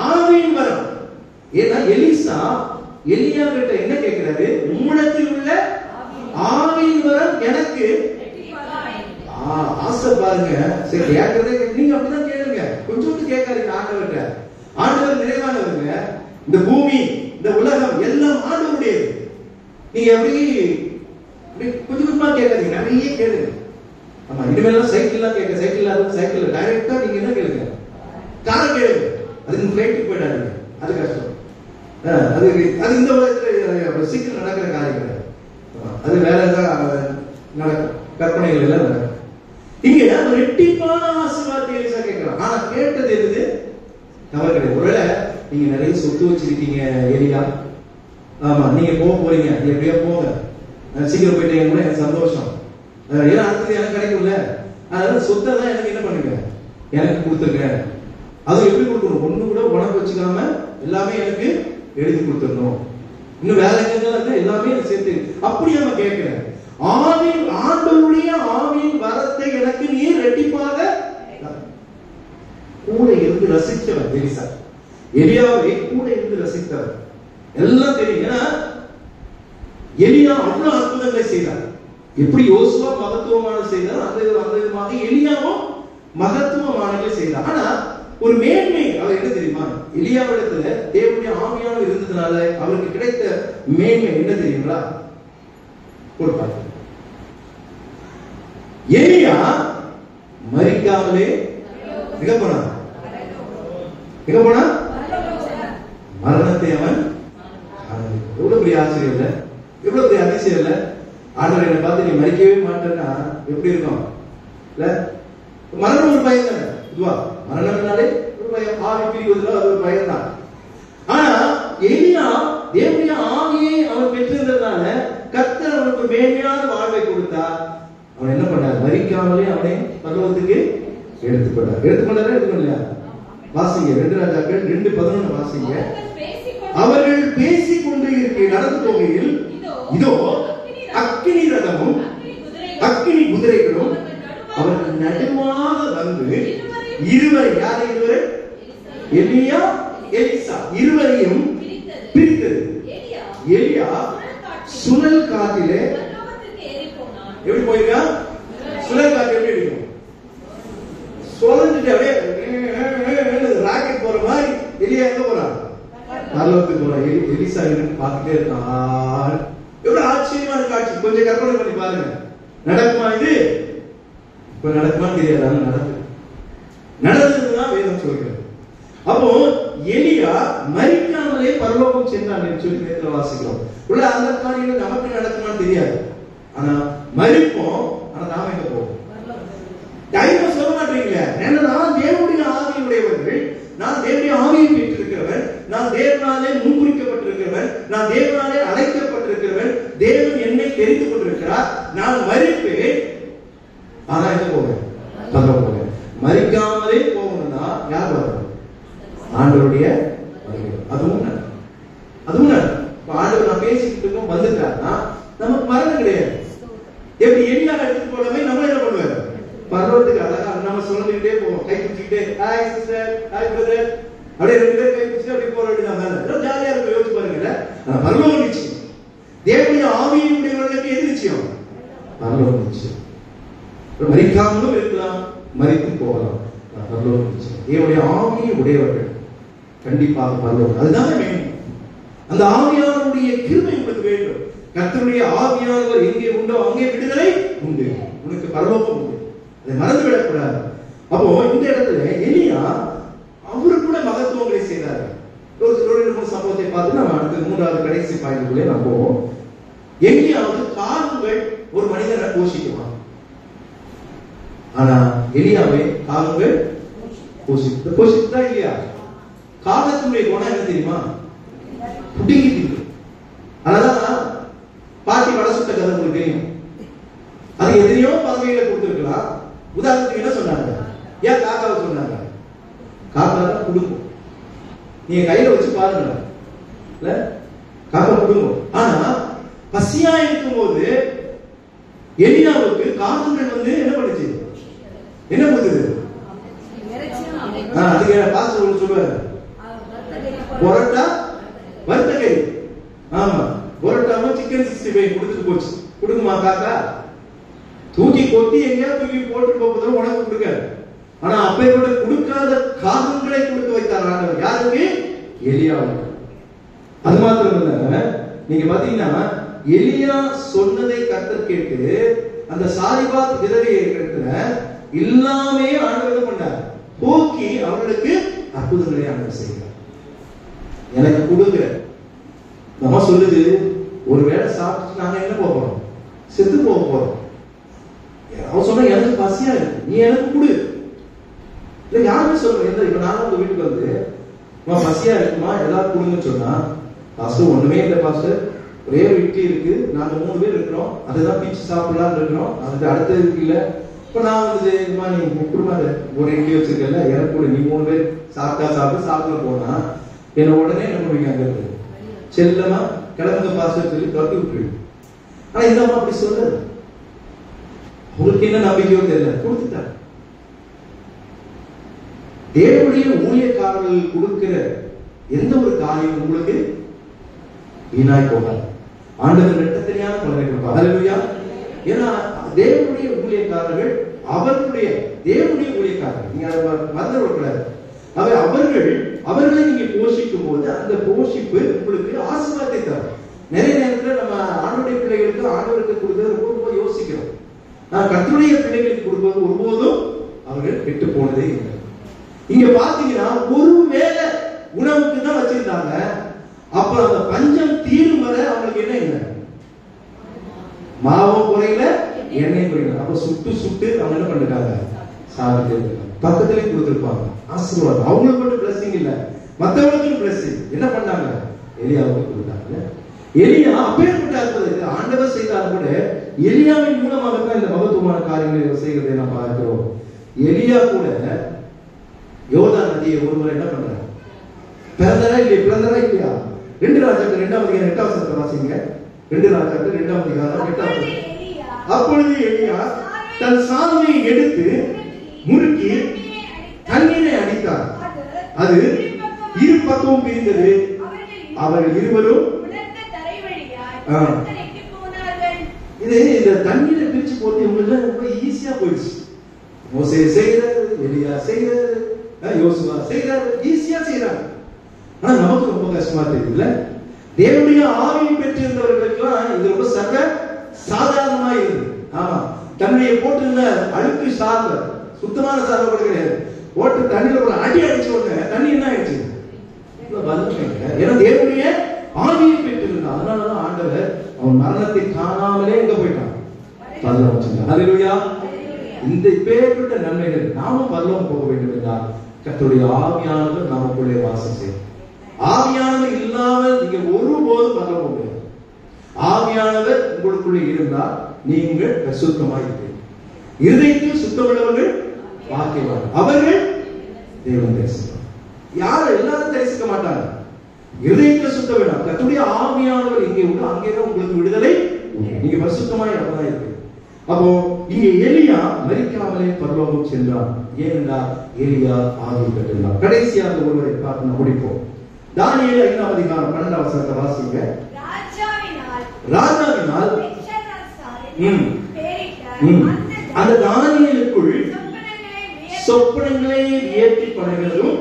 ஆவியின் வரம். ஏன்னா எலிசா எலியா கிட்ட என்ன கேட்கிறாரு? உம்மிடத்தில் உள்ள ஆவியின் வரம் எனக்கு ஆசை பாருங்க. சரி, கேட்கறதே நீங்க அப்படிதான் கேளுங்க, கொஞ்சம் கேட்காதீங்க. ஆண்டவர்கிட்ட, ஆண்டவர் நிறைவானவருங்க. இந்த பூமி இந்த உலகம் எல்லாம் ஆண்டவருடையது. நீங்க எப்படி கொஞ்சம் கொஞ்சமா கேட்காதீங்க, நிறைய கேளுங்க. ஆமா, இனிமேல் சைக்கிள்லாம் கேட்க, சைக்கிள் டைரக்டா நீங்க என்ன கேளுங்க, காரை கேளுங்க. அதுக்கு ஃபிளைட்டுக்கு போயிடாதீங்க, அது கஷ்டம். அது இந்த உலகத்துல சீக்கிரம் நடக்கிற காரியம் கிடையாது. அது வேற ஏதாவது நடக்கும், கற்பனைகள் எல்லாம் நடக்கும். இங்க ரெட்டிப்பான ஆசீர்வாதத்தை எலிசா கேட்கிறான். ஆனா கேட்டது எது? தவறு கிடையாது. ஒருவேளை நீங்க நிறைய சொத்து வச்சிருக்கீங்க எலியா, ஆமா, நீங்க போக போறீங்க, எப்படியா போங்க, சீக்கிரம் போயிட்டீங்க கூட எனக்கு சந்தோஷம், ஏன்னா அடுத்தது எனக்கு கிடைக்கும்ல, அதனால சொத்தை தான் எனக்கு என்ன பண்ணுங்க, எனக்கு கொடுத்துருங்க. அது எப்படி கொடுக்கணும்? ஒண்ணு கூட உனக்கு வச்சுக்காம எல்லாமே எனக்கு எழுதி கொடுத்துடணும். இன்னும் வேற எங்க எல்லாமே சேர்த்து அப்படி நம்ம கேட்கிறேன். ஆவின், ஆண்டவருடைய ஆவியின் வரத்தை எனக்கு நீ ரெட்டிப்பாக கூட இருந்து ரசித்தவர் எலிசா. எலியாவை கூட இருந்து ரசித்தவர். எல்லாம் தெரியும். ஏன்னா எலியா அவ்வளவு அற்புதங்களை செய்தார். எப்படி யோசுவா மகத்துவமான செய்தார், அந்த விதமாக எலியாவும் மகத்துவமானதை செய்தார். ஆனா ஒரு மேன்மை அவர் என்ன தெரியுமா? எலியாவிடத்துல தேவனுடைய ஆவியானவர் இருந்ததுனால அவருக்கு கிடைத்த மேன்மை என்ன தெரியுங்களா? ஒரு பாட்டு. எலியா மரிக்காமலே எங்க போனா? மரணத்தை அவன். எவ்வளவு பெரிய ஆச்சரியம் இல்ல, எவ்வளவு பெரிய அதிசயம் இல்ல. ஆண்டவர் என்னை பார்த்து நீ மறிக்கவே மாட்டேன்னா எப்படி இருக்கும் இல்ல? மரணம் ஒரு பயம் தானே, இதுவா மரணம்னாலே ஒரு பயம், ஆவி பிரிவதில் அது ஒரு பயம் தான். ஆனா எலியா தேவனுடைய ஆவியை அவன் பெற்றிருந்ததுனால கர்த்தர் அவனுக்கு மேன்மையான வாழ்வை கொடுத்தார். அவன் என்ன பண்ணார்? மரிக்காமலே அவனை பரலோகத்துக்கு எடுத்துக்கொண்டாரா? வாசிங்க 2 ராஜாக்கள் 2:11 வாசிங்க. அவர்கள் பேசிக் கொண்டு நடந்து போகையில் இதோ அக்கினி ரதமும் அக்கினி குதிரைகளும் அவர்கள் நடுவாக வந்து இருவரை, யாரை இருவரை? எலியா எலிசா இருவரையும் பிரித்தது. எலியா சுழல் காற்றிலே எப்படி போயிருக்கா? சுழல் காற்று எப்படி இருக்கும்? சுழந்துட்டு அப்படியே ராக்கெட் போற மாதிரி எலியா எங்க போறான்? பரலோகத்துக்கு போறான். எலிசா பார்த்துட்டே இருக்கான். எவ்வளவு ஆச்சரியமான காட்சி, கொஞ்சம் கற்பனை பண்ணி பாருங்க. நடக்குமா இது? இப்ப நடக்குமான்னு தெரியாது, நடந்ததுதான் வேதம் சொல்கிறது. அப்போ எலியா மரிக்காமலே பரலோகம் சென்றான் என்று சொல்லி வேதத்துல வாசிக்கிறோம். உள்ள அந்த காரியங்கள் நமக்கு நடக்குமான்னு தெரியாது, ஆனா மரிப்போம். ஆனா நாம எங்க போவோம்? தைரியம் சொல்ல மாட்டீங்களே. நான் தேவனுடைய ஆவியுடையவர்கள், நான் தேவனுடைய ஆவியை பெற்றிருக்கிறவன், நான் தேவனாலே முன்குறிக்கப்பட்டிருக்கிறவன், நான் தேவனாலே அழைக்கப்பட்டிருக்கிறவன், தேவன் என்னை தெரிந்து கொண்டிருக்கிறார். நான் மரிப்பேன், ஆனா எங்க போவேன்? பரலோகம் போவேன். மரிக்காமலே போகணும்னா யார் வரணும்? ஆண்டவருடைய. அதுவும் எப்படி எலியா எடுத்துட்டு போனவே நம்ம என்ன பண்ணுவாரு? பரலோகத்துக்கு அழகா நம்ம சொல்லிக்கிட்டே போவோம், கை பிடிச்சிக்கிட்டே, ஹாய் சிஸ்டர், ஹாய் பிரதர், அப்படியே 2 பேரும் கை பிடிச்சிட்டு அப்படியே போற வேண்டியதான் மேல. ஜாலியா இருக்கும், யோசிச்சு பாருங்க. ஆனா பரலோகம் நிச்சயம். தேவனுடைய ஆவியுடையவர்களுக்கு எது நிச்சயம்? பரலோகம் நிச்சயம். மரிக்காமலும் இருக்கலாம், மரித்து போகலாம். பரலோகம் நிச்சயம். தேவனுடைய ஆவியை உடையவர்கள் கண்டிப்பாக பரலோகம். அதுதான் வேணும். அந்த ஆவியானவருடைய கிருபை உங்களுக்கு வேண்டும். கர்த்தருடைய ஆவியானவர் எங்கே உண்டோ அங்கே விடுதலை உண்டு. உனக்கு பரலோகம் உண்டு. அதை மறந்து விடக்கூடாது. அப்போ இந்த இடத்துல எலியா அவரு கூட மகத்துவங்களை செய்தார். ஒரு 2-3 சம்பவத்தை பார்த்து நம்ம அடுத்து 3வது கடைசி பாயிண்ட்குள்ளே நம்ம போவோம். எலியாவது காகங்கள் ஒரு மனிதனை போஷிக்குமா? ஆனா எலியாவே காகங்கள் போஷித்தா இல்லையா? காகத்தினுடைய குணம் என்ன தெரியுமா? புடுங்கி தின்னு. அதனாலதான் பாட்டி வடை சுட்ட கதை உங்களுக்கு தெரியும். அது எத்தனையோ பதவிகளை கொடுத்திருக்கலாம். உதாரணத்துக்கு என்ன சொன்னாங்க? ஏன் காக்காவை சொன்னாங்க? காக்கா தான் குடும்பம். நீங்க கையில வச்சு பாருங்க, இல்ல காக்கா குடும்பம். ஆனா பசியா இருக்கும் போது எலியாவுக்கு காகங்கள் வந்து என்ன பண்ணுச்சு? என்ன பண்ணுது? அதுக்கு பாஸ்டர் சொல்லுவாரு, பொரோட்டா வறுத்தகை. ஆமா, பொரோட்டாவும் சிக்கன் 65 கொடுத்துட்டு போச்சு. கொடுக்குமா காக்கா? தூக்கி கொட்டி எங்கேயா தூக்கி போட்டு போகும்போது உனக்கு கொடுக்காது. ஆனா அப்பையோட கொடுக்காத காகங்களை கொடுத்து வைத்தார் ஆண்டவர். யாருக்கு? எலியாவுக்கு. அது மாத்திரம் இல்ல, நீங்க பாத்தீங்கன்னா எலியா சொன்னதை கர்த்தர் கேட்டு அந்த சாரிபாத் விதவையை இடத்துல எல்லாமே ஆண்டவர் பண்ணார். போக்கி அவர்களுக்கு அற்புதங்களை ஆண்டவர் செய்கிறார். எனக்கு கொடுங்க. நம்ம சொல்லுது, ஒருவேளை சாப்பிட்டு நாங்க என்ன போறோம்? செத்து போக போறோம். அவன் சொன்ன எனக்கு பசியா இருக்கு, நீ எனக்கு கொடு. இல்ல யாருமே சொல்றேன். இப்ப நானும் உங்க வீட்டுக்கு வந்து பசியா இருக்குமா எல்லாரும் கொடுங்கன்னு சொன்னா, பாஸ்டர் ஒண்ணுமே இல்லை பாஸ்டர், ஒரே ஒரு இட்லி இருக்கு, நாங்க 3 பேர் இருக்கிறோம், அதுதான் பிச்சு சாப்பிடலாம்னு இருக்கிறோம், அதுக்கு அடுத்தது இருக்கு இல்ல. இப்ப நான் வந்து நீ குடும்ப ஒரு இட்லி வச்சிருக்கல, எனக்கு கூட நீ 3 பேர் சாப்பிட போனா என்ன உடனே என்ன பண்ணுவீங்க? அங்க இருக்கு செல்லமா கிளம்புங்க பாஸ்டர் சொல்லி தொட்டி விட்டுருவீங்க. ஆனா இந்த அம்மா அப்படி சொல்ல, உங்களுக்கு என்ன நம்பிக்கையோ தெரியல, கொடுத்துட்டாங்க. தேவனுடைய ஊழியக்காரர்கள் கொடுக்கிற எந்த ஒரு காரியம் உங்களுக்கு வீணாய் போகாது. ஆண்டவர் இரட்டத்தனியான பலனை கொடுப்பார். ஹல்லேலூயா. ஏன்னா தேவனுடைய ஊழியக்காரர்கள் அவர்களுடைய தேவனுடைய ஊழியக்காரர்கள், நீங்க அதை மறந்து விடக்கூடாது. அவர்களை நீங்க போஷிக்கும் போது அந்த போஷிப்பு உங்களுக்கு ஆசீர்வாதத்தை தரும். நிறைய நேரத்தில் நம்ம ஆண்டவருடைய பிள்ளைகளுக்கு ஆண்டவருக்கு கொடுக்கிறது ரொம்ப யோசிக்கிறோம். நான் கர்த்தருடைய பிள்ளைகளுக்கு கொடுப்பது ஒருபோதும் அவர்கள் கெட்டு போனதே இல்லை. இங்க பாத்தீங்கன்னா ஒருவேளை உணவுக்கு தான் வச்சிருந்தாங்க, அப்புறம் அந்த பஞ்சம் தீரும் வரை அவங்களுக்கு என்ன இல்லை, மாவும் குறையில எண்ணெய் குறையில. அப்ப சுட்டு அவங்க என்ன பண்ணிருக்காங்க? சாப்பிட்டு பக்கத்திலே கொடுத்திருப்பாங்க. ஆசீர்வாதம் அவங்களுக்கு மட்டும் பிளஸிங் இல்ல, மற்றவங்களுக்கும் பிளஸிங். என்ன பண்ணாங்க? எலியாவுக்கு கொடுத்தாங்க. எலியா அப்பேற்பட்ட அற்புதத்தை ஆண்டவர் செய்தார். கூட எலியாவின் மூலமாகத்தான் இந்த மகத்துவமான காரியங்களை செய்கிறதை நாம் பார்க்கிறோம். எலியா கூட யோர்தான் நதியை ஒருமுறை என்ன பண்றாரு? பிறந்தரா இல்லையா? 2 ராஜாக்கள் 2ஆம் அதிகாரம் 8ஆம் வசனத்தை வாசிங்க. 2 ராஜாக்கள் 2ஆம் அதிகாரம் 8ஆம் வசனம். அப்பொழுது எலியா தன் சால்வையை எடுத்து முறுக்கி தண்ணீரை அடித்தார். அது இரு பக்கமும் பிரிந்தது. அவர்கள் இருவரும் இந்த தண்ணீரை பிரிச்சு போட்டு இவங்களுக்கு ரொம்ப ஈஸியா போயிடுச்சு. மோசே செய்யறாரு, எலியா செய்யறாரு, யோசுவா செய்யறாரு, ஈஸியா செய்யறாங்க. ஆனா நமக்கு ரொம்ப கஷ்டமா தெரியல. தேவனுடைய ஆவியை பெற்றிருந்தவர்களுக்கெல்லாம் இது ரொம்ப சர்வ சாதாரணமா இருந்தது. ஆமா, தன்னுடைய போட்டிருந்த அழுக்கு சார்ந்த சுத்தமான சார்பு கிடையாது. போட்டு தண்ணியில ஒரு அடி அடிச்ச உடனே தண்ணி என்ன ஆயிடுச்சு? ஏன்னா தேவனுடைய ஆவியை பெற்றிருந்தான். அதனாலதான் ஆண்டவர் அவன் மரணத்தை காணாமலே எங்க போயிட்டான்? பரலோகம் வச்சிருக்கான். ஹல்லேலூயா. இந்த பேர்பட்ட நன்மைகள் நாமும் பரலோகம் போக வேண்டும் என்றால் கர்த்தருடைய ஆவியானவர் நமக்குள்ளே வாசம் செய்யும். ஆவியானவர் இல்லாமல் நீங்க ஒருபோதும் பரலோகம் போக முடியாது. ஆவியானவர் உங்களுக்குள்ளே இருந்தால் நீங்கள் பரிசுத்தமாய் இருப்பீர்கள். இருதயத்தில் சுத்தமுள்ளவர்கள் பாக்கியவான்கள், அவர்கள் தேவனை தரிசிப்பார். யாரும் எல்லாரும் தரிசிக்க மாட்டாங்க. இருதயத்தில் சுத்த வேண்டாம். கர்த்தருடைய ஆவியானவர் எங்கே உண்டோ அங்கேதான் உங்களுக்கு விடுதலை. நீங்க பரிசுத்தமாய் அப்பதான் இருக்கு. அப்போ இங்கே எலியா மரிக்காமலே பரலோகம் சென்றான். ஏனென்றால் எலியா ஆவி பெற்றிருந்தான். கடைசியாக ஒருவரை பார்த்து நாம் முடிப்போம். தானியேல் 5ஆம் அதிகாரம் 12ஆம் வசனத்தை வாசிங்க. ராஜாவினால் அந்த தானியேலுக்குள் சொப்பனங்களை ஏற்றி பண்ணுகிறதும்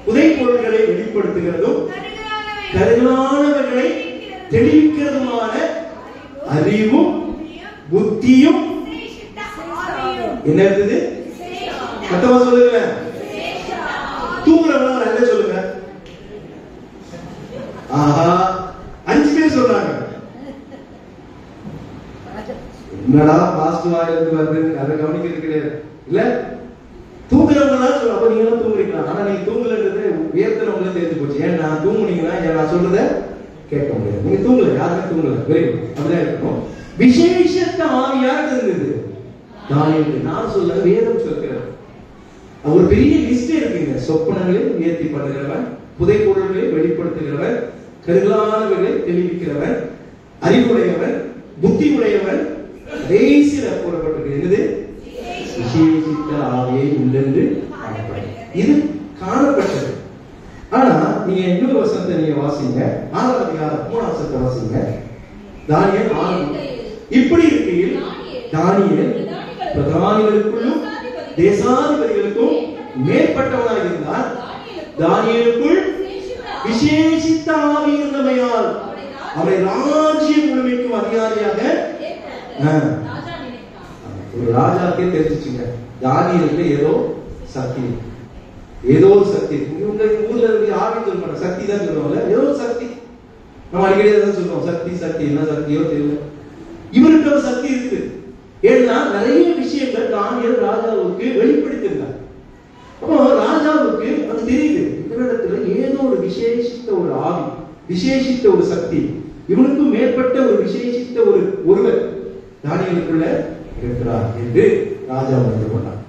புதைபொருள்களை வெளிப்படுத்துகிறதும் கருகலானவர்களை தெளிவிக்கிறதுமான அறிவும் புத்தியும் என்ன இருந்தது? மத்தவங்க சொல்லுங்க. தூங்குறவங்க நல்ல சொல்லுங்க. ஆஹா, 5 பேர் சொல்றாங்க. என்னடா பாஸ்ட் வாயிலிருந்து வந்து அதை கவனிக்கிறது கிடையாது இல்ல. தூங்குறவங்க தான் சொல்ல. அப்ப நீங்க எல்லாம் தூங்குறீங்களா? ஆனா நீங்க தூங்கலன்றது உயர்த்தவங்கள தெரிஞ்சு போச்சு. ஏன் நான் தூங்குனீங்கன்னா நான் சொல்றத கேட்க முடியாது. நீங்க தூங்கல, யாருமே தூங்கல. வெரி குட், அப்படிதான் இருக்கணும். விசேஷத்த ஆவியாக இருந்தது தானியேலுக்கு. நான் சொல்ல வேதம் சொல்கிறது. ஒரு பெரிய லிஸ்ட் இருக்குங்க. சொப்பனங்களை ஏற்றி பண்ணுகிறவன், புதைபொருள்களை வெளிப்படுத்துகிறவன், கருகலானவர்களை தெளிவிக்கிறவன், அறிவுடையவன், புத்தி உடையவன், கடைசியில கூறப்பட்டிருக்கிறது விசேஷித்த ஆவியை உண்டென்று இது காணப்பட்டது. ஆனா நீங்க இன்னொரு வசனத்தை நீங்க வாசிங்க. 6ஆம் அதிகாரம் 3ஆம் வசனத்தை வாசிங்க. தானியேல் 6. இப்படி இருக்கையில் தானியேல் பிரதானிகளுக்குள்ளும் தேசாதிபதிகளுக்கும் மேற்பட்டவனாக இருந்தால் தானியேலுக்குள் விசேஷித்த ஆவி இருந்தமையால் அவரை ராஜ்யம் முழுமைக்கும் அதிகாரியாக ஒரு ராஜாக்கே தெரிஞ்சுச்சுங்க. தானியேலுக்கு ஏதோ சக்தி, ஏதோ ஒரு சக்தி. உங்க ஊர்ல இருக்கு ஆவி சொல்ற சக்தி தான் சொல்லுவாங்கல்ல, ஏதோ ஒரு சக்தி. நம்ம அடிக்கடி தான் சொல்லுவோம் சக்தி சக்தி. என்ன சக்தியோ தெரியல. இவருக்கு ஒரு சக்தி இருக்கு. ஏன்னா நிறைய விஷயங்கள் தானியேல் ராஜாவுக்கு வெளிப்படுத்தினார். அப்போ ராஜாவுக்கு அது தெரியுது, இந்த இடத்துல ஏதோ ஒரு விசேஷித்த ஒரு ஆவி, விசேஷித்த ஒரு சக்தி, இவனுக்கு மேற்பட்ட ஒரு விசேஷித்த ஒருவர் தானியேலுக்குள்ள இருக்கிறார் என்று ராஜா உணர்ந்து கொண்டார்.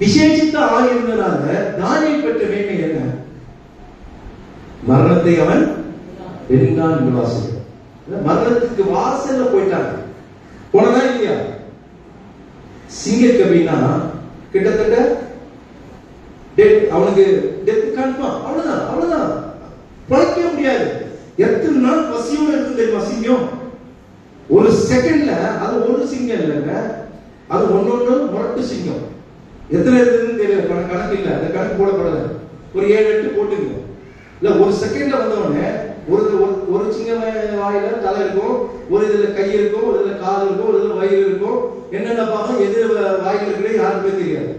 விசேஷித்த ஆவி இருந்தனால தானியேல் பெற்ற மேன்மை என்ன? மரணத்தை அவன் வென்றான் என்று வாசிக்கிறார். மரணத்துக்கு வாசல்ல போயிட்டாங்க. போனதா இல்லையா? சிங்கக்கவினா கிட்டத்தட்ட அவனுக்கு டெத் கன்ஃபார்ம். அவ்வளவுதான் பழைக்க முடியாது. எத்தனை நாள் பசியோட இருக்கு தெரியுமா சிங்கம்? ஒரு செகண்ட்ல அது ஒரு சிங்கம் இல்லைங்க, அது ஒன்னொன்னு முரட்டு சிங்கம். எத்தனை இருக்குதுன்னு தெரியல, கணக்கு இல்ல, அந்த கணக்கு போடப்படல. ஒரு 7-8 போட்டுங்க. இல்ல ஒரு செகண்ட்ல வந்தவொடனே ஒரு சிங்கம் வாயில தலை இருக்கும், ஒரு இதுல கை இருக்கும், ஒரு இதுல கால் இருக்கும், ஒரு இதுல வயிறு இருக்கும். என்னென்ன பார்க்க எது வாயில் இருக்கிறது யாருக்குமே தெரியாது.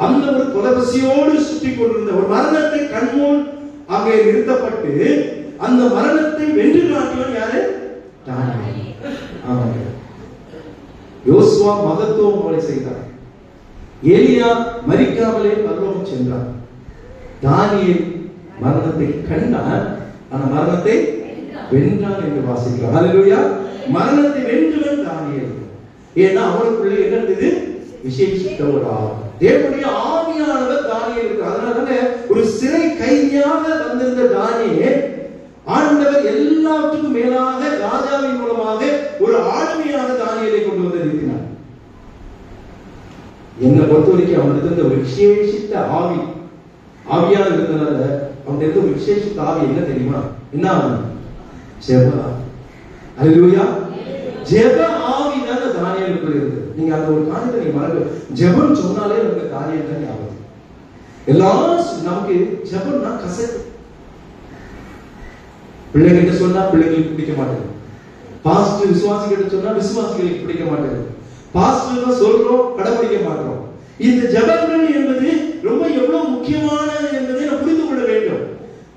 அந்த ஒரு கொலபசியோடு சுற்றி கொண்டிருந்த ஒரு மரணத்தை கண்முன் அங்கே நிறுத்தப்பட்டு அந்த மரணத்தை வென்று காட்டியவன் யாரு? யோசுவா மகத்துவம் போல செய்தார். எலியா மரிக்காமலே பரலோகம் சென்றார். தானியேல் மரணத்தை கண்டான், ஆனா மரணத்தை வென்றான் என்று வாசிக்கிறோம். ஹல்லேலூயா. மரணத்தை வென்றவன் தானியேல். ஏன்னா அவனுக்குள்ள என்ன இருந்தது? விசேஷித்த ஒரு ஆவி. தேவனுடைய ஆவியானவர் தானியேலுக்கு. அதனால ஒரு சிறை கைதியாக வந்திருந்த தானியேல் ஆண்டவர் எல்லாவற்றுக்கும் மேலாக ராஜாவின் மூலமாக ஒரு ஆளுமையாக தானியேலை கொண்டு வந்து நிறுத்தினார். என்னை பொறுத்த வரைக்கும் அவனுக்கு இருந்த ஒரு விசேஷித்த ஆவியாக இருந்தனால அவனுக்கு இருந்த ஒரு விசேஷித்த ஆவி என்ன தெரியுமா? என்ன? ஜெப. ஹல்லேலூயா. ஜெப ஆவி தான் தானியேலுக்குள்ள இருக்கு. நீங்க அந்த ஒரு காரியத்தை நீங்க மறக்க, ஜெபம் சொன்னாலே நமக்கு தானியேல் தான் ஞாபகம். எல்லாம் நமக்கு ஜெபம்னா கசக்கு. பிள்ளைகிட்ட சொன்னா பிள்ளைங்களுக்கு பிடிக்க மாட்டேங்குது. பாஸ்டர் விசுவாசிகிட்ட சொன்னா விசுவாசிகளுக்கு பிடிக்க மாட்டேங்குது. பாஸ்டர் சொல்றோம், கடைபிடிக்க மாட்டோம். இந்த ஜெபங்கள் என்பது ரொம்ப எவ்வளவு முக்கியமானது என்பதை நாம் புரிந்து கொள்ள வேண்டும்.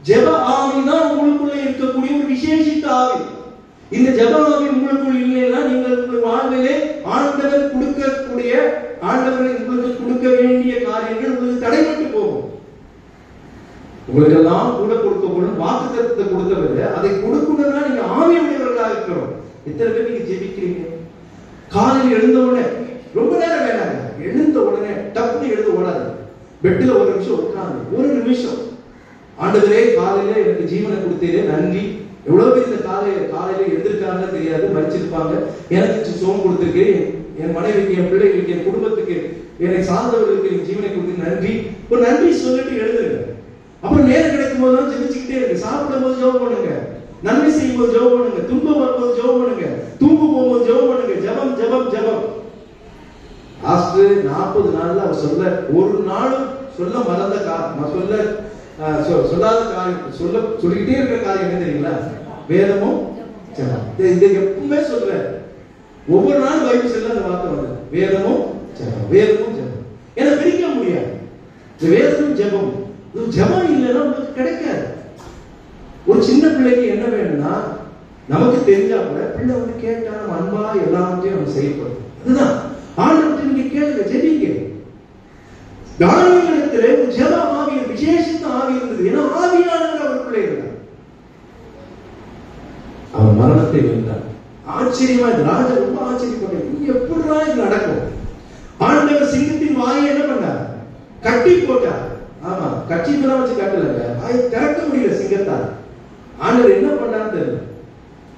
ஜெப ஆவி தான் உங்களுக்குள்ள இருக்கக்கூடிய ஒரு விசேஷித்த ஆவி. இந்த ஜெப ஆவி உங்களுக்குள் இல்லைன்னா நீங்கள் உங்கள் வாழ்விலே ஆண்டவர் கொடுக்கக்கூடிய, ஆண்டவர் உங்களுக்கு கொடுக்க வேண்டிய காரியங்கள் உங்களுக்கு தடைபட்டு போகும். உங்களுக்கு எல்லாம் கூட கொடுக்கப்படும் வாக்குத்தத்தத்தை கொடுத்தவரை அதை கொடுக்கணும்னா நீங்க ஆவியுடையவர்களாக இருக்கிறோம். எத்தனை பேர் நீங்க ஜெபிக்கிறீங்க? காலையில் எழுந்த உடனே ரொம்ப நேரம் வேணாங்க, எழுந்த உடனே டப்புன்னு எழுந்து ஓடாது. பெட்டில் ஒரு நிமிஷம் உட்கார்ந்து ஒரு நிமிஷம், ஆண்டவரே காலையில எனக்கு ஜீவனை கொடுத்தீரே நன்றி, எவ்வளவு பேர் இந்த காலையில எதிர்க்காங்க தெரியாது, மறிச்சிருப்பாங்க. எனக்கு சுகம் கொடுத்துருக்கு, என் மனைவிக்கு, என் பிள்ளைகளுக்கு, என் குடும்பத்துக்கு, என்னை சார்ந்தவர்களுக்கு என் ஜீவனை கொடுத்து நன்றி, ஒரு நன்றி சொல்லிட்டு எழுதுங்க. அப்புறம் நேரம் கிடைக்கும் போது ஜெபிச்சுக்கிட்டே இருக்கு. சாப்பிடும் போது ஜெபம் பண்ணுங்க, நன்மை செய்யும் போது ஜெபம் பண்ணுங்க, துன்பம் வரும்போது ஜெபம் பண்ணுங்க, தூங்கு போகும்போது ஜெபம் பண்ணுங்க. ஜெபம் ஜெபம் ஜெபம். லாஸ்ட் 40 நாள்ல அவர் சொல்ல ஒரு நாளும் சொல்ல மறந்த சொல்லாத காரியம், சொல்லிக்கிட்டே இருக்கிற காரியம் என்ன தெரியுங்களா? வேதமும் ஜெபம். இதை எப்பவுமே சொல்றேன். ஒவ்வொரு நாள் பைபிள் சொல்ல அந்த வார்த்தை வருது, வேதமும் ஜெபம், வேதமும் ஜெபம். ஏன்னா பிரிக்க முடியாது. வேதமும் ஜெபம், ஜெபம் இல்லைன்னா உங்களுக்கு கிடைக்காது. ஒரு சின்ன பிள்ளைக்கு என்ன வேணும்னா, நமக்கு தெரிஞ்சா கூட பிள்ளை வந்து கேட்டா நம்ம அன்பா எல்லாத்தையும் நம்ம செய்யப்படும். அதுதான் ஆண்டவர்கிட்ட நீங்க கேளுங்க, ஜெபிங்க. தானியேலிடத்திலே ஒரு ஜெப ஆவி, விசேஷித்த ஆவி இருந்தது. ஏன்னா ஆவியானவர் அவருக்குள்ளே இருந்தார். அவர் மரணத்தை வென்றார். ஆச்சரியமா இந்த ராஜா ரொம்ப ஆச்சரியப்பட்டார். எப்படிடா இது நடக்கும்? ஆண்டவர் சிங்கத்தின் வாயை என்ன பண்ணார்? கட்டி போட்டார். ஆமா, கட்சிப்பெல்லாம் வச்சு கட்டலங்க, வாயை திறக்க முடியல சிங்கத்தால். ஆண்டவர் என்ன பண்ணான்னு தெரியல.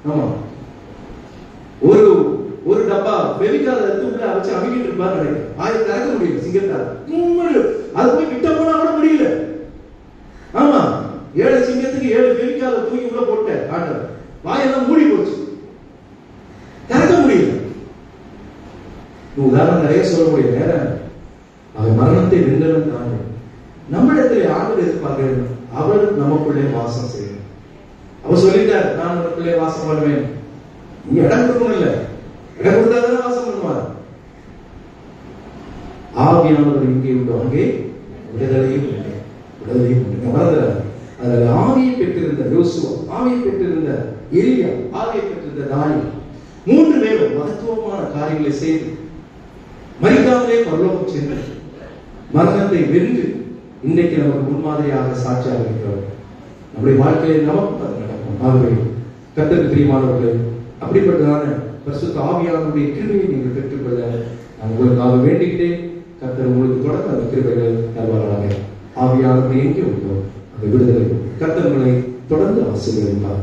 ஆமா, ஒரு டப்பா பெவிகால எடுத்து உள்ள வச்சு அமிக்கிட்டு இருப்பாரு நினைக்கிறேன். வாயை திறக்க முடியல சிங்கத்தால். அது போய் கிட்ட போனா கூட முடியல. ஆமா, 7 சிங்கத்துக்கு 7 பெவிகால தூக்கி உள்ள போட்ட ஆண்டவர் வாயெல்லாம் மூடி போச்சு, திறக்க முடியல. உதாரணம் நிறைய சொல்ல முடியும். நேரம் அவர் மரணத்தை வென்றவன் தானே. நம்மிடத்திலே ஆண்டவர் எதிர்பார்க்க, அவர் நமக்குள்ளே வாசம் செய்யணும். அவர் சொல்லிட்டார், நான் உனக்குள்ளே வாசம் பண்ணுவேன். நீ இடம் கொடுக்கணும், இல்ல இடம் கொடுத்தாதானே வாசம் பண்ணுவார். ஆவியானவர் இங்கே உண்டு, அங்கே விடுதலையும் மறந்துறார். அதில் ஆவியை பெற்றிருந்த யோசுவா, ஆவியை பெற்றிருந்த எலியா, ஆவியை பெற்றிருந்த தானியேல், 3 பேரும் மகத்துவமான காரியங்களை செய்து மரிக்காமலே பரலோகம் சென்று மரணத்தை வென்று இன்றைக்கு நமக்கு முன்மாதிரியாக சாட்சியாக இருக்கிறவர். நம்முடைய வாழ்க்கையில் நமக்கு அது நடக்கும். ஆகவே கர்த்தருக்கு பிரியமானவர்களே, அப்படிப்பட்டதான பரிசுத்த ஆவியானவருடைய கிருபையை நீங்கள் பெற்றுக்கொள்ள நான் உங்களுக்காக வேண்டிக்கிட்டே, கர்த்தர் உங்களுக்கு தொடர்ந்து அந்த கிருபைகள் தருவாராக. ஆவியானவர் எங்கே உள்ளோ அந்த விடுதலை கர்த்தர் உங்களை தொடர்ந்து ஆசீர்வதிப்பார்.